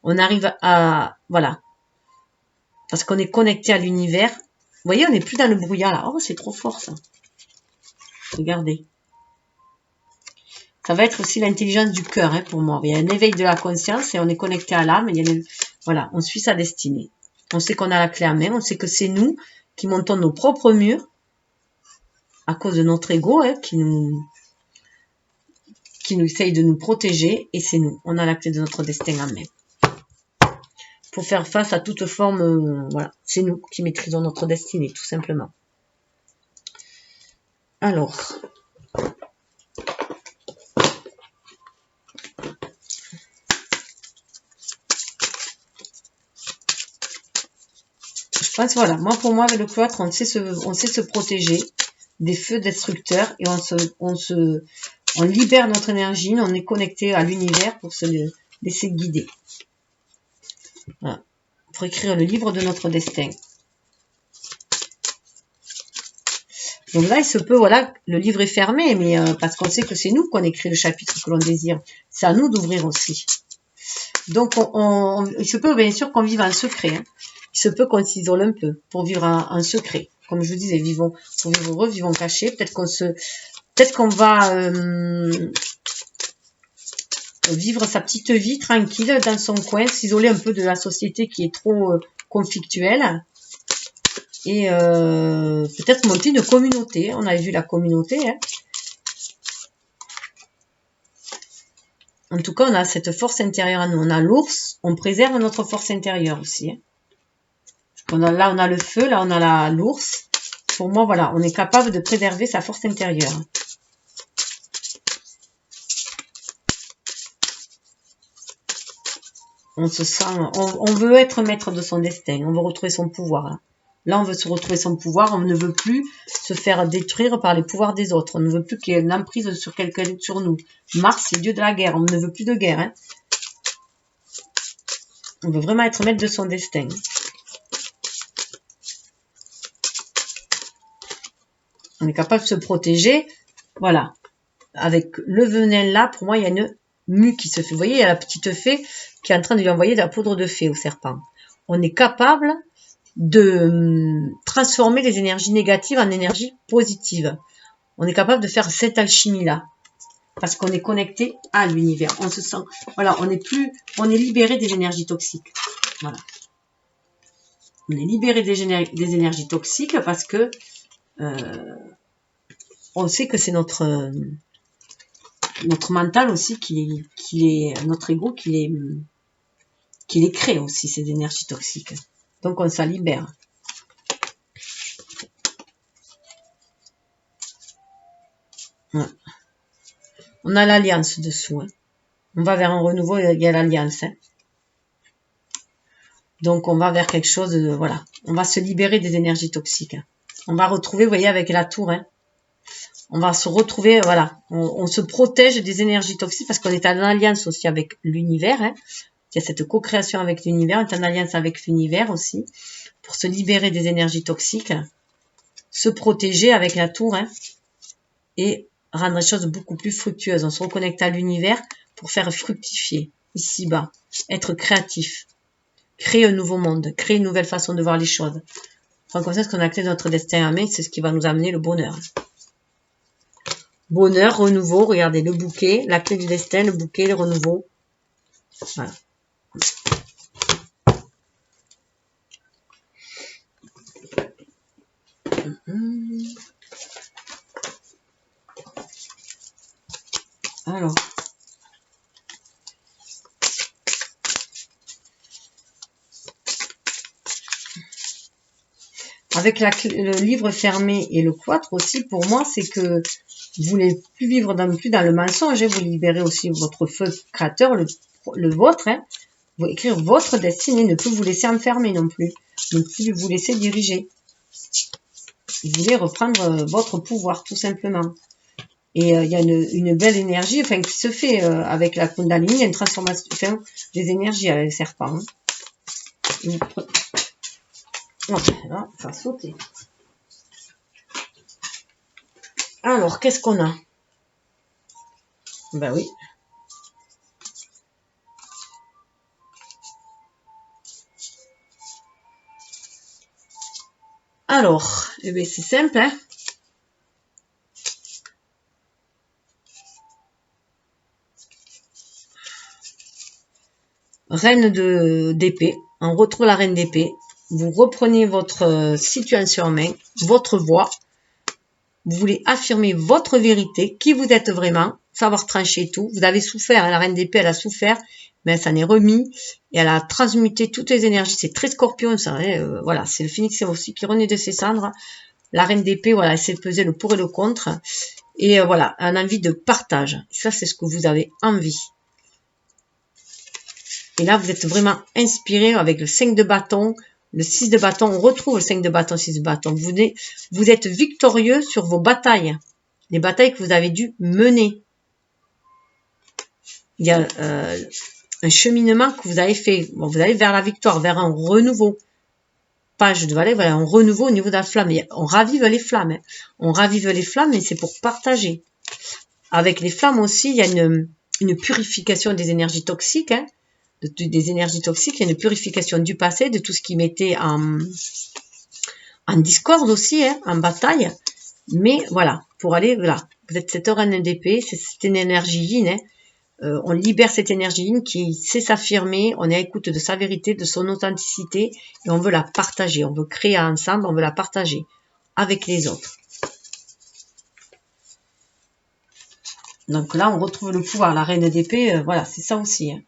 On arrive à, voilà. Parce qu'on est connecté à l'univers. Vous voyez, on n'est plus dans le brouillard là. Oh, c'est trop fort ça. Regardez. Ça va être aussi l'intelligence du cœur, hein, pour moi. Il y a un éveil de la conscience et on est connecté à l'âme. Voilà, on suit sa destinée. On sait qu'on a la clé en main. On sait que c'est nous qui montons nos propres murs à cause de notre ego, hein, qui nous essaye de nous protéger. Et c'est nous. On a la clé de notre destin en main. Pour faire face à toute forme, voilà, c'est nous qui maîtrisons notre destinée, tout simplement. Alors, je pense, voilà, moi pour moi avec le cloître, on sait se protéger des feux destructeurs et on libère notre énergie, on est connecté à l'univers pour se laisser guider. Voilà. Pour écrire le livre de notre destin. Donc là, il se peut, voilà, le livre est fermé, mais parce qu'on sait que c'est nous qu'on écrit le chapitre que l'on désire. C'est à nous d'ouvrir aussi. Donc, il se peut bien sûr qu'on vive en secret. Hein. Il se peut qu'on s'isole un peu pour vivre en secret. Comme je vous disais, vivons heureux, vivons cachés. Peut-être qu'on va vivre sa petite vie tranquille dans son coin, s'isoler un peu de la société qui est trop conflictuelle. Et peut-être monter une communauté. On avait vu la communauté. Hein. En tout cas, on a cette force intérieure à nous. On a l'ours, on préserve notre force intérieure aussi. Hein. Là, on a le feu, là, on a l'ours. Pour moi, voilà, on est capable de préserver sa force intérieure. On se sent, on veut être maître de son destin. On veut retrouver son pouvoir. Hein. Là, on veut se retrouver son pouvoir. On ne veut plus se faire détruire par les pouvoirs des autres. On ne veut plus qu'il y ait une emprise sur quelqu'un, sur nous. Mars, c'est dieu de la guerre. On ne veut plus de guerre. Hein. On veut vraiment être maître de son destin. On est capable de se protéger. Voilà. Avec le venin là, pour moi, il y a une mue qui se fait. Vous voyez, il y a la petite fée qui est en train de lui envoyer de la poudre de fée au serpent. On est capable de transformer les énergies négatives en énergies positives. On est capable de faire cette alchimie-là. Parce qu'on est connecté à l'univers. On se sent, voilà, on est libéré des énergies toxiques. Voilà. On est libéré des énergies toxiques parce que on sait que c'est notre mental aussi notre ego qui les crée aussi, ces énergies toxiques. Donc on s'en libère. Ouais. On a l'alliance dessous. Hein. On va vers un renouveau, il y a l'alliance. Hein. Donc on va vers quelque chose de, voilà. On va se libérer des énergies toxiques. Hein. On va retrouver, vous voyez, avec la tour, hein. On va se retrouver, voilà. On se protège des énergies toxiques parce qu'on est en alliance aussi avec l'univers. Hein. Il y a cette co-création avec l'univers, on est en alliance avec l'univers aussi, pour se libérer des énergies toxiques, se protéger avec la tour, hein, et rendre les choses beaucoup plus fructueuses. On se reconnecte à l'univers pour faire fructifier ici-bas, être créatif, créer un nouveau monde, créer une nouvelle façon de voir les choses. Prendre conscience qu'on a clé de notre destin en main, c'est ce qui va nous amener le bonheur. Bonheur, renouveau, regardez le bouquet, la clé du destin, le bouquet, le renouveau. Voilà. Alors. Avec le livre fermé et le cloître aussi, pour moi, c'est que vous voulez plus vivre plus dans le mensonge, vous libérez aussi votre feu créateur, le vôtre, hein. Vous écrire votre destinée, ne plus vous laisser enfermer non plus, ne plus vous laisser diriger. Vous voulez reprendre votre pouvoir, tout simplement. Et il y a une belle énergie, enfin, qui se fait avec la Kundalini, il y a une transformation, enfin, des énergies avec le serpent. Hein. Non, là, ça va sauter. Alors, qu'est-ce qu'on a? Ben oui. Alors, eh bien, c'est simple, hein. Reine d'épée. On retrouve la reine d'épée. Vous reprenez votre situation en main, votre voix. Vous voulez affirmer votre vérité, qui vous êtes vraiment, savoir trancher tout. Vous avez souffert, la reine d'épée, elle a souffert, mais elle s'en est remis et elle a transmuté toutes les énergies. C'est très scorpion, ça. Hein, voilà, c'est le phénix aussi qui renaît de ses cendres. La reine d'épée, voilà, elle sait peser le pour et le contre. Et voilà, elle a envie de partage. Ça, c'est ce que vous avez envie. Et là, vous êtes vraiment inspiré avec le 5 de bâton, le 6 de bâton. On retrouve le 5 de bâton, 6 de bâton. Vous êtes victorieux sur vos batailles. Les batailles que vous avez dû mener. Il y a un cheminement que vous avez fait. Bon, vous allez vers la victoire, vers un renouveau. Page de valet, voilà, un renouveau au niveau de la flamme. On ravive les flammes. Hein. On ravive les flammes, mais c'est pour partager. Avec les flammes aussi, il y a une purification des énergies toxiques. Hein. Des énergies toxiques, il y a une purification du passé, de tout ce qui mettait en discorde aussi, hein, en bataille. Mais voilà, pour aller, voilà, vous êtes cette reine d'épée, c'est une énergie yin, hein. On libère cette énergie yin qui sait s'affirmer, on est à l'écoute de sa vérité, de son authenticité, et on veut la partager, on veut créer ensemble, on veut la partager avec les autres. Donc là, on retrouve le pouvoir, la reine d'épée, voilà, c'est ça aussi, hein.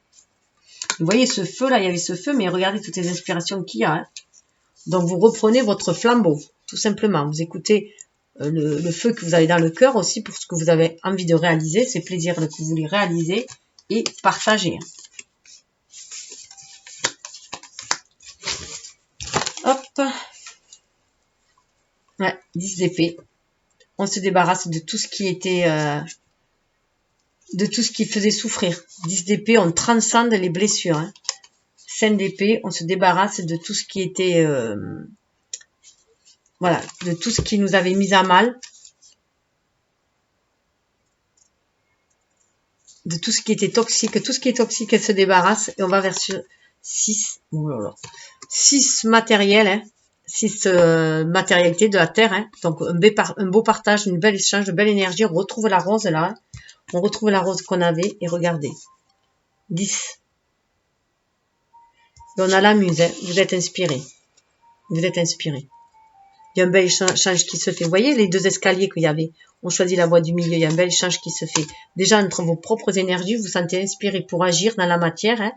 Vous voyez ce feu là, il y avait ce feu, mais regardez toutes les inspirations qu'il y a. Hein. Donc vous reprenez votre flambeau, tout simplement. Vous écoutez le feu que vous avez dans le cœur aussi pour ce que vous avez envie de réaliser, ces plaisirs que vous voulez réaliser et partager. Hop. Ouais, 10 d'épée. On se débarrasse de tout ce qui était... de tout ce qui faisait souffrir. 10 d'épée, on transcende les blessures. Hein. 5 d'épée, on se débarrasse de tout ce qui était... voilà, de tout ce qui nous avait mis à mal. De tout ce qui était toxique. Tout ce qui est toxique, elle se débarrasse. Et on va vers 6. Oh là là. 6 matériels. Hein. 6 matérialités de la Terre. Hein. Donc un beau partage, une belle échange, de belle énergie. On retrouve la rose là. Hein. On retrouve la rose qu'on avait. Et regardez. 10. Et on a la muse. Hein. Vous êtes inspiré. Vous êtes inspiré. Il y a un bel échange qui se fait. Vous voyez les deux escaliers qu'il y avait. On choisit la voie du milieu. Il y a un bel échange qui se fait. Déjà, entre vos propres énergies, vous vous sentez inspiré pour agir dans la matière. Hein,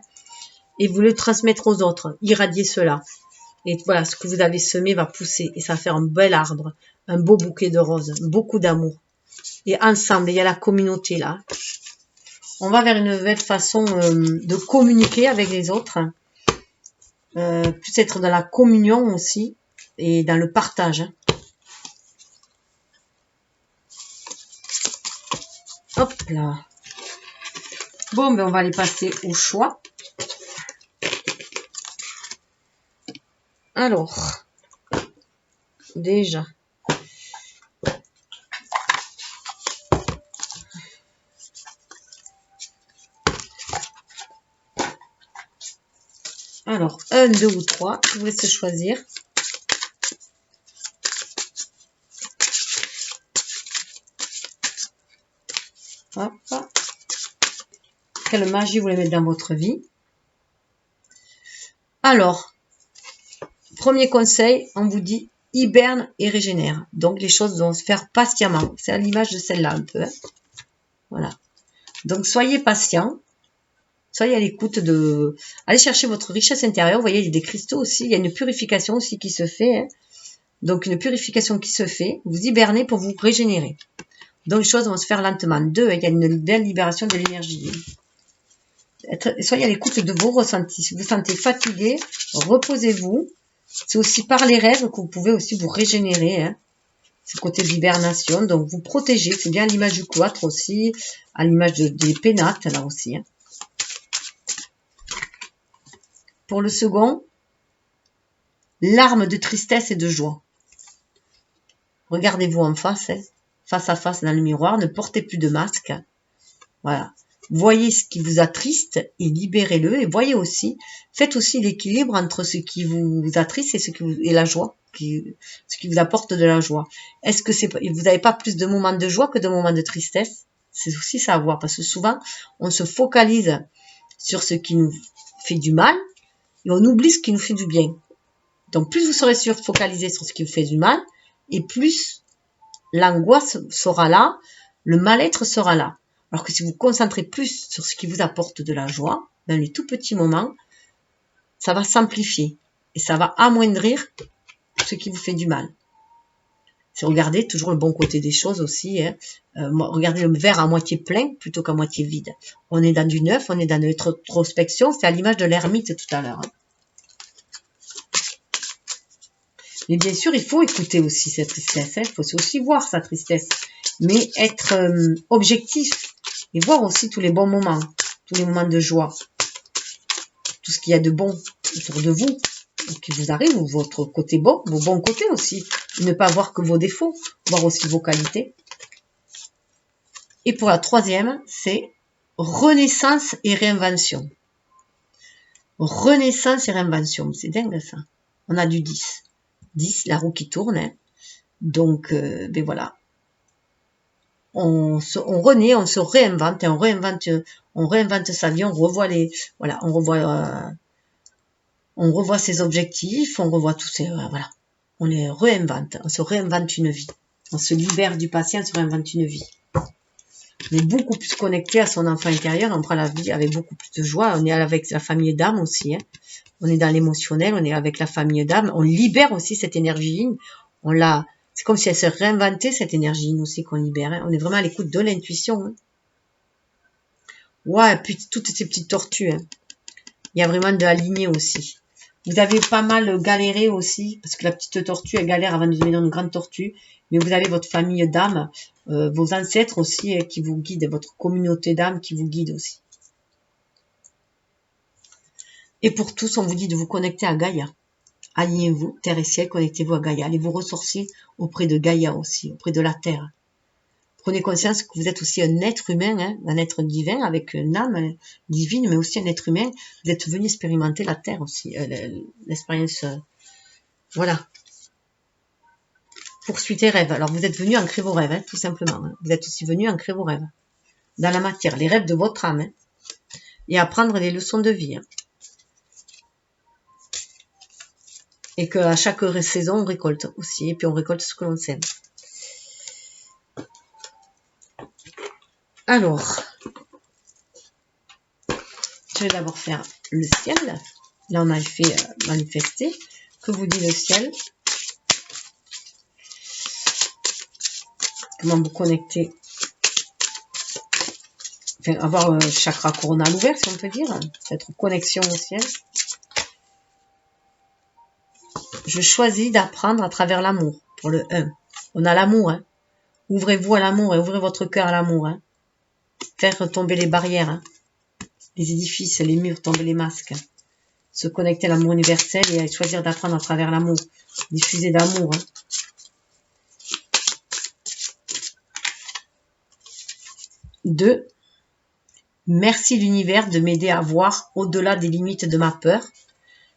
et vous le transmettre aux autres. Irradier cela. Et voilà, ce que vous avez semé va pousser. Et ça va faire un bel arbre. Un beau bouquet de roses. Beaucoup d'amour. Et ensemble, il y a la communauté là. On va vers une belle façon de communiquer avec les autres. Plus être dans la communion aussi. Et dans le partage. Hein. Hop là. Bon, ben on va aller passer au choix. Alors, déjà. Alors, 1, 2 ou 3, je vous laisse choisir. Hop. Quelle magie vous voulez mettre dans votre vie? Alors, premier conseil, on vous dit hiberne et régénère. Donc, les choses vont se faire patiemment. C'est à l'image de celle-là un peu. Hein. Voilà. Donc, soyez patient. Soyez à l'écoute de... Allez chercher votre richesse intérieure. Vous voyez, il y a des cristaux aussi. Il y a une purification aussi qui se fait. Hein. Donc, une purification qui se fait. Vous hibernez pour vous régénérer. Donc, les choses vont se faire lentement. 2, il y a une belle libération de l'énergie. Soyez à l'écoute de vos ressentis. Si vous vous sentez fatigué, reposez-vous. C'est aussi par les rêves que vous pouvez aussi vous régénérer. Hein. C'est le côté d'hibernation. Donc, vous protégez. C'est bien à l'image du cloître aussi. À l'image des pénates, là aussi. Hein. Pour le second, larmes de tristesse et de joie. Regardez-vous en face, hein, face à face dans le miroir. Ne portez plus de masque. Voilà. Voyez ce qui vous attriste et libérez-le. Et voyez aussi, faites aussi l'équilibre entre ce qui vous attriste et la joie, ce qui vous apporte de la joie. Est-ce que vous n'avez pas plus de moments de joie que de moments de tristesse? C'est aussi ça à voir, parce que souvent, on se focalise sur ce qui nous fait du mal et on oublie ce qui nous fait du bien. Donc, plus vous serez focalisé sur ce qui vous fait du mal, et plus l'angoisse sera là, le mal-être sera là. Alors que si vous vous concentrez plus sur ce qui vous apporte de la joie, dans les tout petits moments, ça va s'amplifier et ça va amoindrir ce qui vous fait du mal. C'est regarder toujours le bon côté des choses aussi. Hein. Regardez le verre à moitié plein plutôt qu'à moitié vide. On est dans du neuf, on est dans notre introspection. C'est à l'image de l'ermite tout à l'heure. Hein. Mais bien sûr, il faut écouter aussi cette tristesse. Hein. Il faut aussi voir sa tristesse. Mais être objectif. Et voir aussi tous les bons moments, tous les moments de joie, tout ce qu'il y a de bon autour de vous, qui vous arrive, ou votre côté bon, vos bons côtés aussi. Ne pas voir que vos défauts, voir aussi vos qualités. Et pour la troisième, c'est renaissance et réinvention. Renaissance et réinvention, c'est dingue ça. On a du 10. 10, la roue qui tourne. Hein. Donc, ben voilà. On renaît, on se réinvente, et on réinvente sa vie, on revoit on revoit ses objectifs, on revoit tous ces, voilà. On les réinvente, on se réinvente une vie. On se libère du passé, on se réinvente une vie. On est beaucoup plus connecté à son enfant intérieur, on prend la vie avec beaucoup plus de joie, on est avec la famille d'âme aussi, hein. On est dans l'émotionnel, on est avec la famille d'âme, on libère aussi cette énergie, c'est comme si elle se réinventait, cette énergie aussi qu'on libère. Hein. On est vraiment à l'écoute de l'intuition. Hein. Ouais, puis toutes ces petites tortues. Hein. Il y a vraiment de la lignée aussi. Vous avez pas mal galéré aussi, parce que la petite tortue, elle galère avant de devenir une grande tortue. Mais vous avez votre famille d'âmes, vos ancêtres aussi qui vous guident, votre communauté d'âmes qui vous guide aussi. Et pour tous, on vous dit de vous connecter à Gaïa. Alignez-vous, terre et ciel, connectez-vous à Gaïa. Allez vous ressourcer auprès de Gaïa aussi, auprès de la terre. Prenez conscience que vous êtes aussi un être humain, hein, un être divin avec une âme divine, mais aussi un être humain. Vous êtes venu expérimenter la terre aussi, l'expérience. Voilà. Poursuivez tes rêves. Alors vous êtes venu ancrer vos rêves, hein, tout simplement. Hein. Vous êtes aussi venu ancrer vos rêves dans la matière, les rêves de votre âme, hein, et apprendre les leçons de vie. Hein. Et qu'à chaque saison, on récolte aussi. Et puis, on récolte ce que l'on sème. Alors, je vais d'abord faire le ciel. Là, on a fait manifester. Que vous dit le ciel? Comment vous connecter? Enfin, avoir le chakra coronal ouvert, si on peut dire. Cette connexion au ciel. Je choisis d'apprendre à travers l'amour, pour le 1. On a l'amour, hein. Ouvrez-vous à l'amour et ouvrez votre cœur à l'amour. Hein. Faire tomber les barrières, hein. Les édifices, les murs, tomber les masques. Se connecter à l'amour universel et choisir d'apprendre à travers l'amour. Diffuser d'amour. Hein. 2. Merci l'univers de m'aider à voir au-delà des limites de ma peur.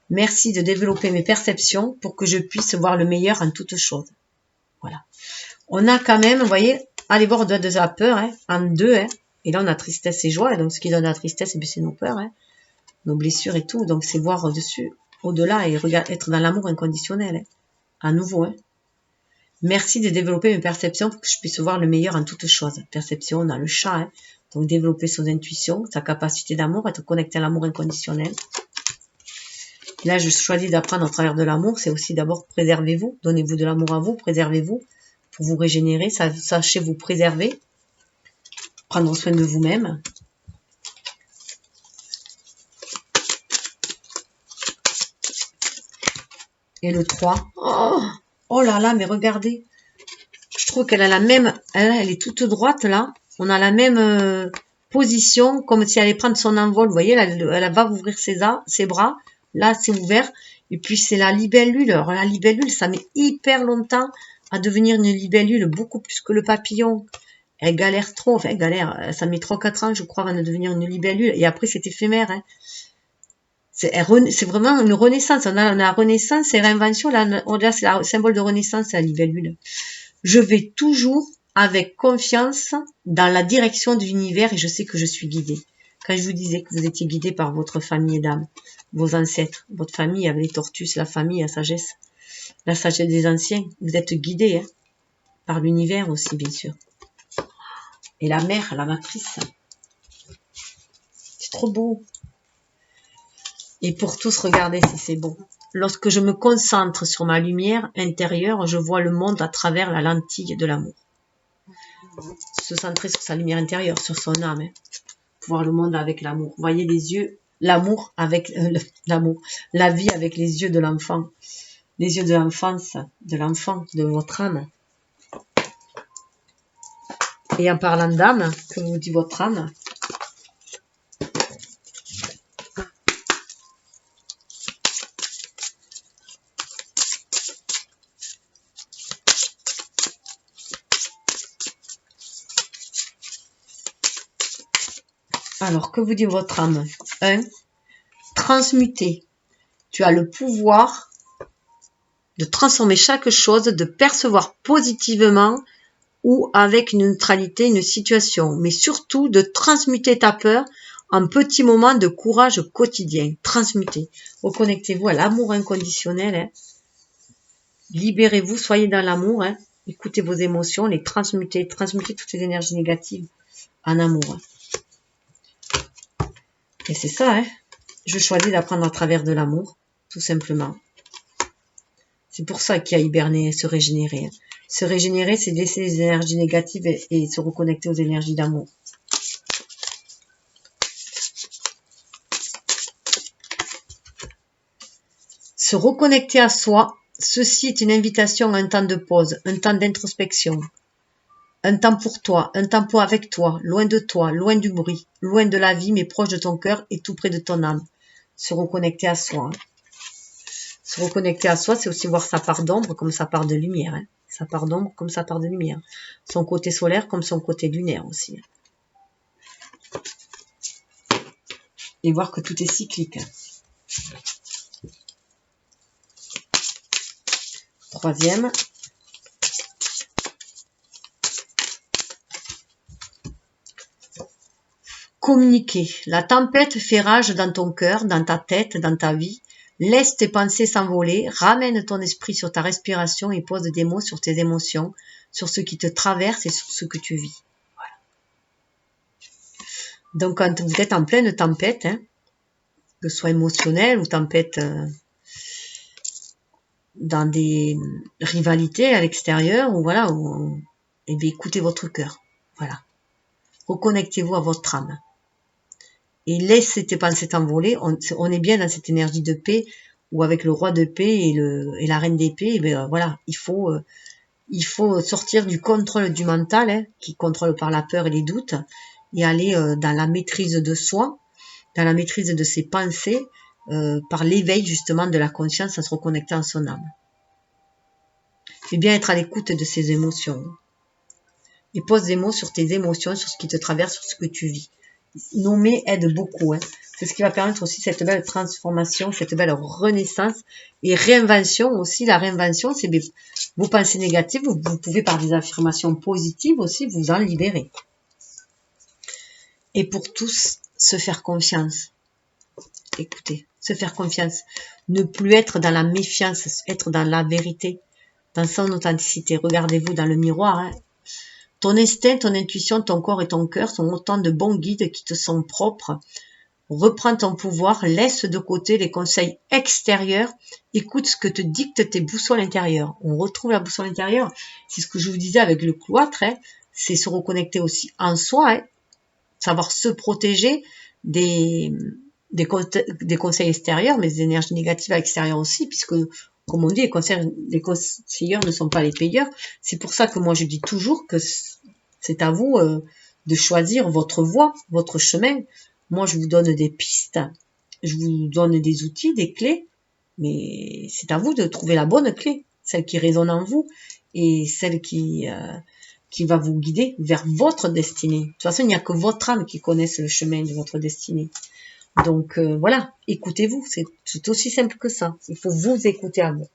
Merci de développer mes perceptions pour que je puisse voir le meilleur en toutes choses. Voilà. On a quand même, vous voyez, allez voir au-delà de la peur, hein, en 2, hein, et là on a tristesse et joie, et donc ce qui donne la tristesse, c'est nos peurs, hein, nos blessures et tout, donc c'est voir au-dessus, au-delà, et être dans l'amour inconditionnel, hein, à nouveau. Hein. Merci de développer mes perceptions pour que je puisse voir le meilleur en toutes choses. Perception, on a le chat, hein, Donc, développer son intuition, sa capacité d'amour, être connecté à l'amour inconditionnel. Là, je choisis d'apprendre au travers de l'amour. C'est aussi d'abord préservez-vous. Donnez-vous de l'amour à vous, préservez-vous pour vous régénérer. Sachez vous préserver. Prendre soin de vous-même. Et le 3. Oh là là, mais regardez. Je trouve qu'elle a la même... Elle est toute droite là. On a la même position, comme si elle allait prendre son envol. Vous voyez, elle va ouvrir ses bras. Là, c'est ouvert. Et puis, c'est la libellule. Alors, la libellule, ça met hyper longtemps à devenir une libellule, beaucoup plus que le papillon. Elle galère trop. Enfin, elle galère. Ça met 3-4 ans, je crois, avant de devenir une libellule. Et après, c'est éphémère. Hein. C'est vraiment une renaissance. On a la renaissance et réinvention. Là, c'est le symbole de renaissance, la libellule. Je vais toujours avec confiance dans la direction de l'univers et je sais que je suis guidée. Quand je vous disais que vous étiez guidé par votre famille d'âme, vos ancêtres, votre famille avec les tortues, la famille, la sagesse des anciens, vous êtes guidé hein, par l'univers aussi, bien sûr. Et la mère, la matrice, c'est trop beau. Et pour tous, regardez si c'est bon. Lorsque je me concentre sur ma lumière intérieure, je vois le monde à travers la lentille de l'amour. Se centrer sur sa lumière intérieure, sur son âme. Hein. Voir le monde avec l'amour. Voyez les yeux, l'amour avec l'amour. La vie avec les yeux de l'enfant. Les yeux de l'enfance, de l'enfant, de votre âme. Et en parlant d'âme, que vous dit votre âme? Alors, que vous dit votre âme? 1. Transmuter. Tu as le pouvoir de transformer chaque chose, de percevoir positivement ou avec une neutralité une situation, mais surtout de transmuter ta peur en petits moments de courage quotidien. Transmuter. Reconnectez-vous à l'amour inconditionnel. Hein. Libérez-vous, soyez dans l'amour. Hein. Écoutez vos émotions, les transmutez. Transmutez toutes les énergies négatives en amour. Hein. Et c'est ça, hein. Je choisis d'apprendre à travers de l'amour, tout simplement. C'est pour ça qu'il y a hiberner et se régénérer. Se régénérer, c'est laisser les énergies négatives et se reconnecter aux énergies d'amour. Se reconnecter à soi, ceci est une invitation à un temps de pause, un temps d'introspection. Un temps pour toi, un temps pour avec toi, loin de toi, loin du bruit, loin de la vie, mais proche de ton cœur et tout près de ton âme. Se reconnecter à soi. Se reconnecter à soi, c'est aussi voir sa part d'ombre comme sa part de lumière. Hein. Sa part d'ombre comme sa part de lumière. Son côté solaire comme son côté lunaire aussi. Et voir que tout est cyclique. 3e. Communiquer. La tempête fait rage dans ton cœur, dans ta tête, dans ta vie. Laisse tes pensées s'envoler, ramène ton esprit sur ta respiration et pose des mots sur tes émotions, sur ce qui te traverse et sur ce que tu vis. Voilà. Donc quand vous êtes en pleine tempête, hein, que ce soit émotionnelle ou tempête dans des rivalités à l'extérieur, ou voilà, eh bien, écoutez votre cœur. Voilà. Reconnectez-vous à votre âme. Et laissez tes pensées t'envoler. On est bien dans cette énergie de paix, où avec le roi de paix et la reine d'épée, ben voilà, il faut sortir du contrôle du mental, hein, qui contrôle par la peur et les doutes, et aller dans la maîtrise de soi, dans la maîtrise de ses pensées, par l'éveil justement de la conscience, à se reconnecter en son âme. Et bien être à l'écoute de ses émotions. Et pose des mots sur tes émotions, sur ce qui te traverse, sur ce que tu vis. Nommer aide beaucoup. Hein. C'est ce qui va permettre aussi cette belle transformation, cette belle renaissance et réinvention aussi. La réinvention, c'est vos pensées négatives. Vous pouvez par des affirmations positives aussi vous en libérer. Et pour tous, se faire confiance. Écoutez, se faire confiance. Ne plus être dans la méfiance, être dans la vérité, dans son authenticité. Regardez-vous dans le miroir. Hein. Ton instinct, ton intuition, ton corps et ton cœur sont autant de bons guides qui te sont propres. Reprends ton pouvoir, laisse de côté les conseils extérieurs, écoute ce que te dictent tes boussoles intérieures. On retrouve la boussole intérieure, c'est ce que je vous disais avec le cloître, hein. C'est se reconnecter aussi en soi, hein. Savoir se protéger des conseils extérieurs, mais des énergies négatives extérieures aussi, puisque, comme on dit, les conseilleurs ne sont pas les payeurs. C'est pour ça que moi je dis toujours que c'est à vous de choisir votre voie, votre chemin. Moi, je vous donne des pistes, je vous donne des outils, des clés, mais c'est à vous de trouver la bonne clé, celle qui résonne en vous et celle qui va vous guider vers votre destinée. De toute façon, il n'y a que votre âme qui connaisse le chemin de votre destinée. Donc voilà, écoutez-vous, c'est aussi simple que ça. Il faut vous écouter à vous.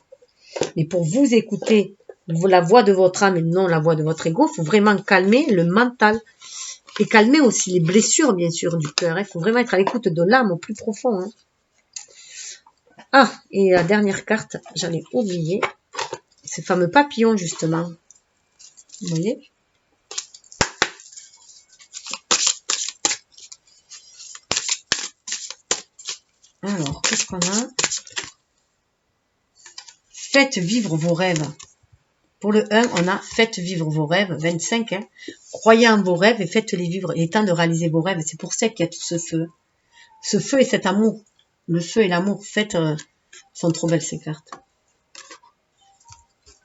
Mais pour vous écouter la voix de votre âme et non la voix de votre ego, il faut vraiment calmer le mental. Et calmer aussi les blessures, bien sûr, du cœur. Il faut vraiment être à l'écoute de l'âme au plus profond. Hein. Ah, et la dernière carte, j'en ai oublié. Ces fameux papillons, justement. Vous voyez? Alors, qu'est-ce qu'on a? Faites vivre vos rêves. Pour le 1, on a faites vivre vos rêves, 25. Hein. Croyez en vos rêves et faites-les vivre. Il est temps de réaliser vos rêves. C'est pour ça qu'il y a tout ce feu. Ce feu et cet amour. Le feu et l'amour, sont trop belles ces cartes.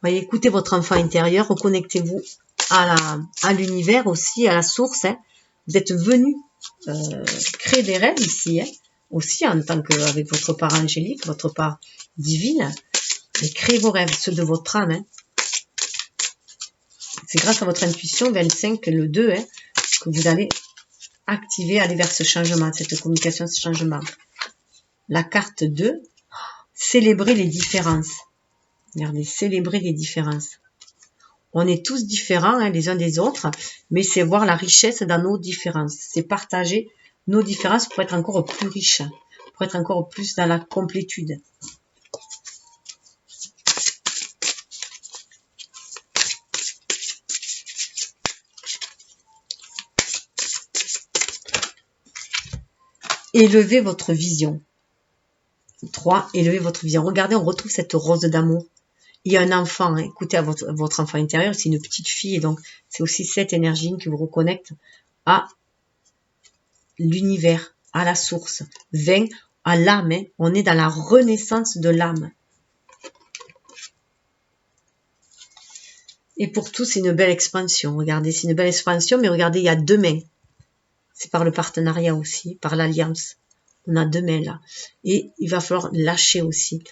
Voyez, écoutez votre enfant intérieur, reconnectez-vous à l'univers aussi, à la source. Hein. Vous êtes venu créer des rêves ici, hein, aussi en tant qu'avec votre part angélique, votre part divine. Et créez vos rêves, ceux de votre âme. Hein. C'est grâce à votre intuition, 25, le 2, hein, que vous allez activer, aller vers ce changement, cette communication, ce changement. La carte 2, célébrer les différences. Regardez, célébrer les différences. On est tous différents hein, les uns des autres, mais c'est voir la richesse dans nos différences. C'est partager nos différences pour être encore plus riche, pour être encore plus dans la complétude. Élevez votre vision. 3. Élevez votre vision. Regardez, on retrouve cette rose d'amour. Il y a un enfant, hein, écoutez à votre enfant intérieur, c'est une petite fille, et donc c'est aussi cette énergie qui vous reconnecte à l'univers, à la source. 20, à l'âme, hein. On est dans la renaissance de l'âme. Et pour tous, c'est une belle expansion. Regardez, c'est une belle expansion, mais regardez, il y a 2 mains. C'est par le partenariat aussi, par l'alliance. On a 2 mains là. Et il va falloir lâcher aussi,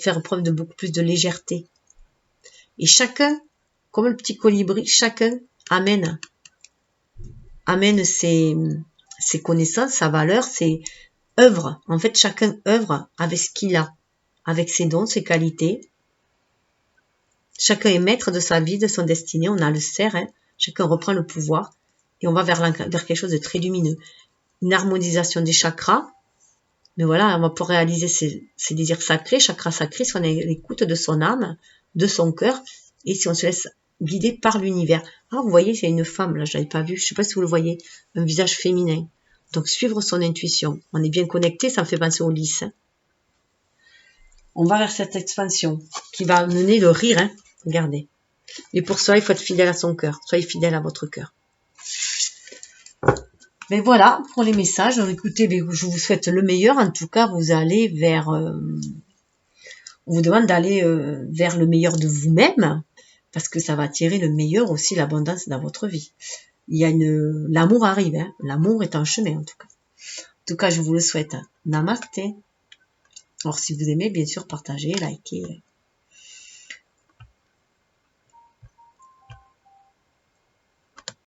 faire preuve de beaucoup plus de légèreté. Et chacun, comme le petit colibri, chacun amène ses connaissances, sa valeur, ses œuvres. En fait, chacun œuvre avec ce qu'il a, avec ses dons, ses qualités. Chacun est maître de sa vie, de son destinée. On a le cerf, hein. Chacun reprend le pouvoir et on va vers quelque chose de très lumineux. Une harmonisation des chakras. Mais voilà, on va pouvoir réaliser ses désirs sacrés, chakras sacrés, si on est à l'écoute de son âme, de son cœur, et si on se laisse guider par l'univers. Ah, vous voyez, il y a une femme, là, je l'avais pas vue, je sais pas si vous le voyez, un visage féminin. Donc, suivre son intuition. On est bien connecté, ça me fait penser au lys. Hein. On va vers cette expansion qui va mener le rire, hein. Regardez. Et pour cela, il faut être fidèle à son cœur. Soyez fidèle à votre cœur. Mais voilà, pour les messages, écoutez, je vous souhaite le meilleur. En tout cas, vous allez vers... on vous demande d'aller vers le meilleur de vous-même, parce que ça va attirer le meilleur aussi, l'abondance dans votre vie. Il y a l'amour arrive, hein. L'amour est en chemin en tout cas. En tout cas, je vous le souhaite. Namasté. Alors si vous aimez, bien sûr, partagez, likez.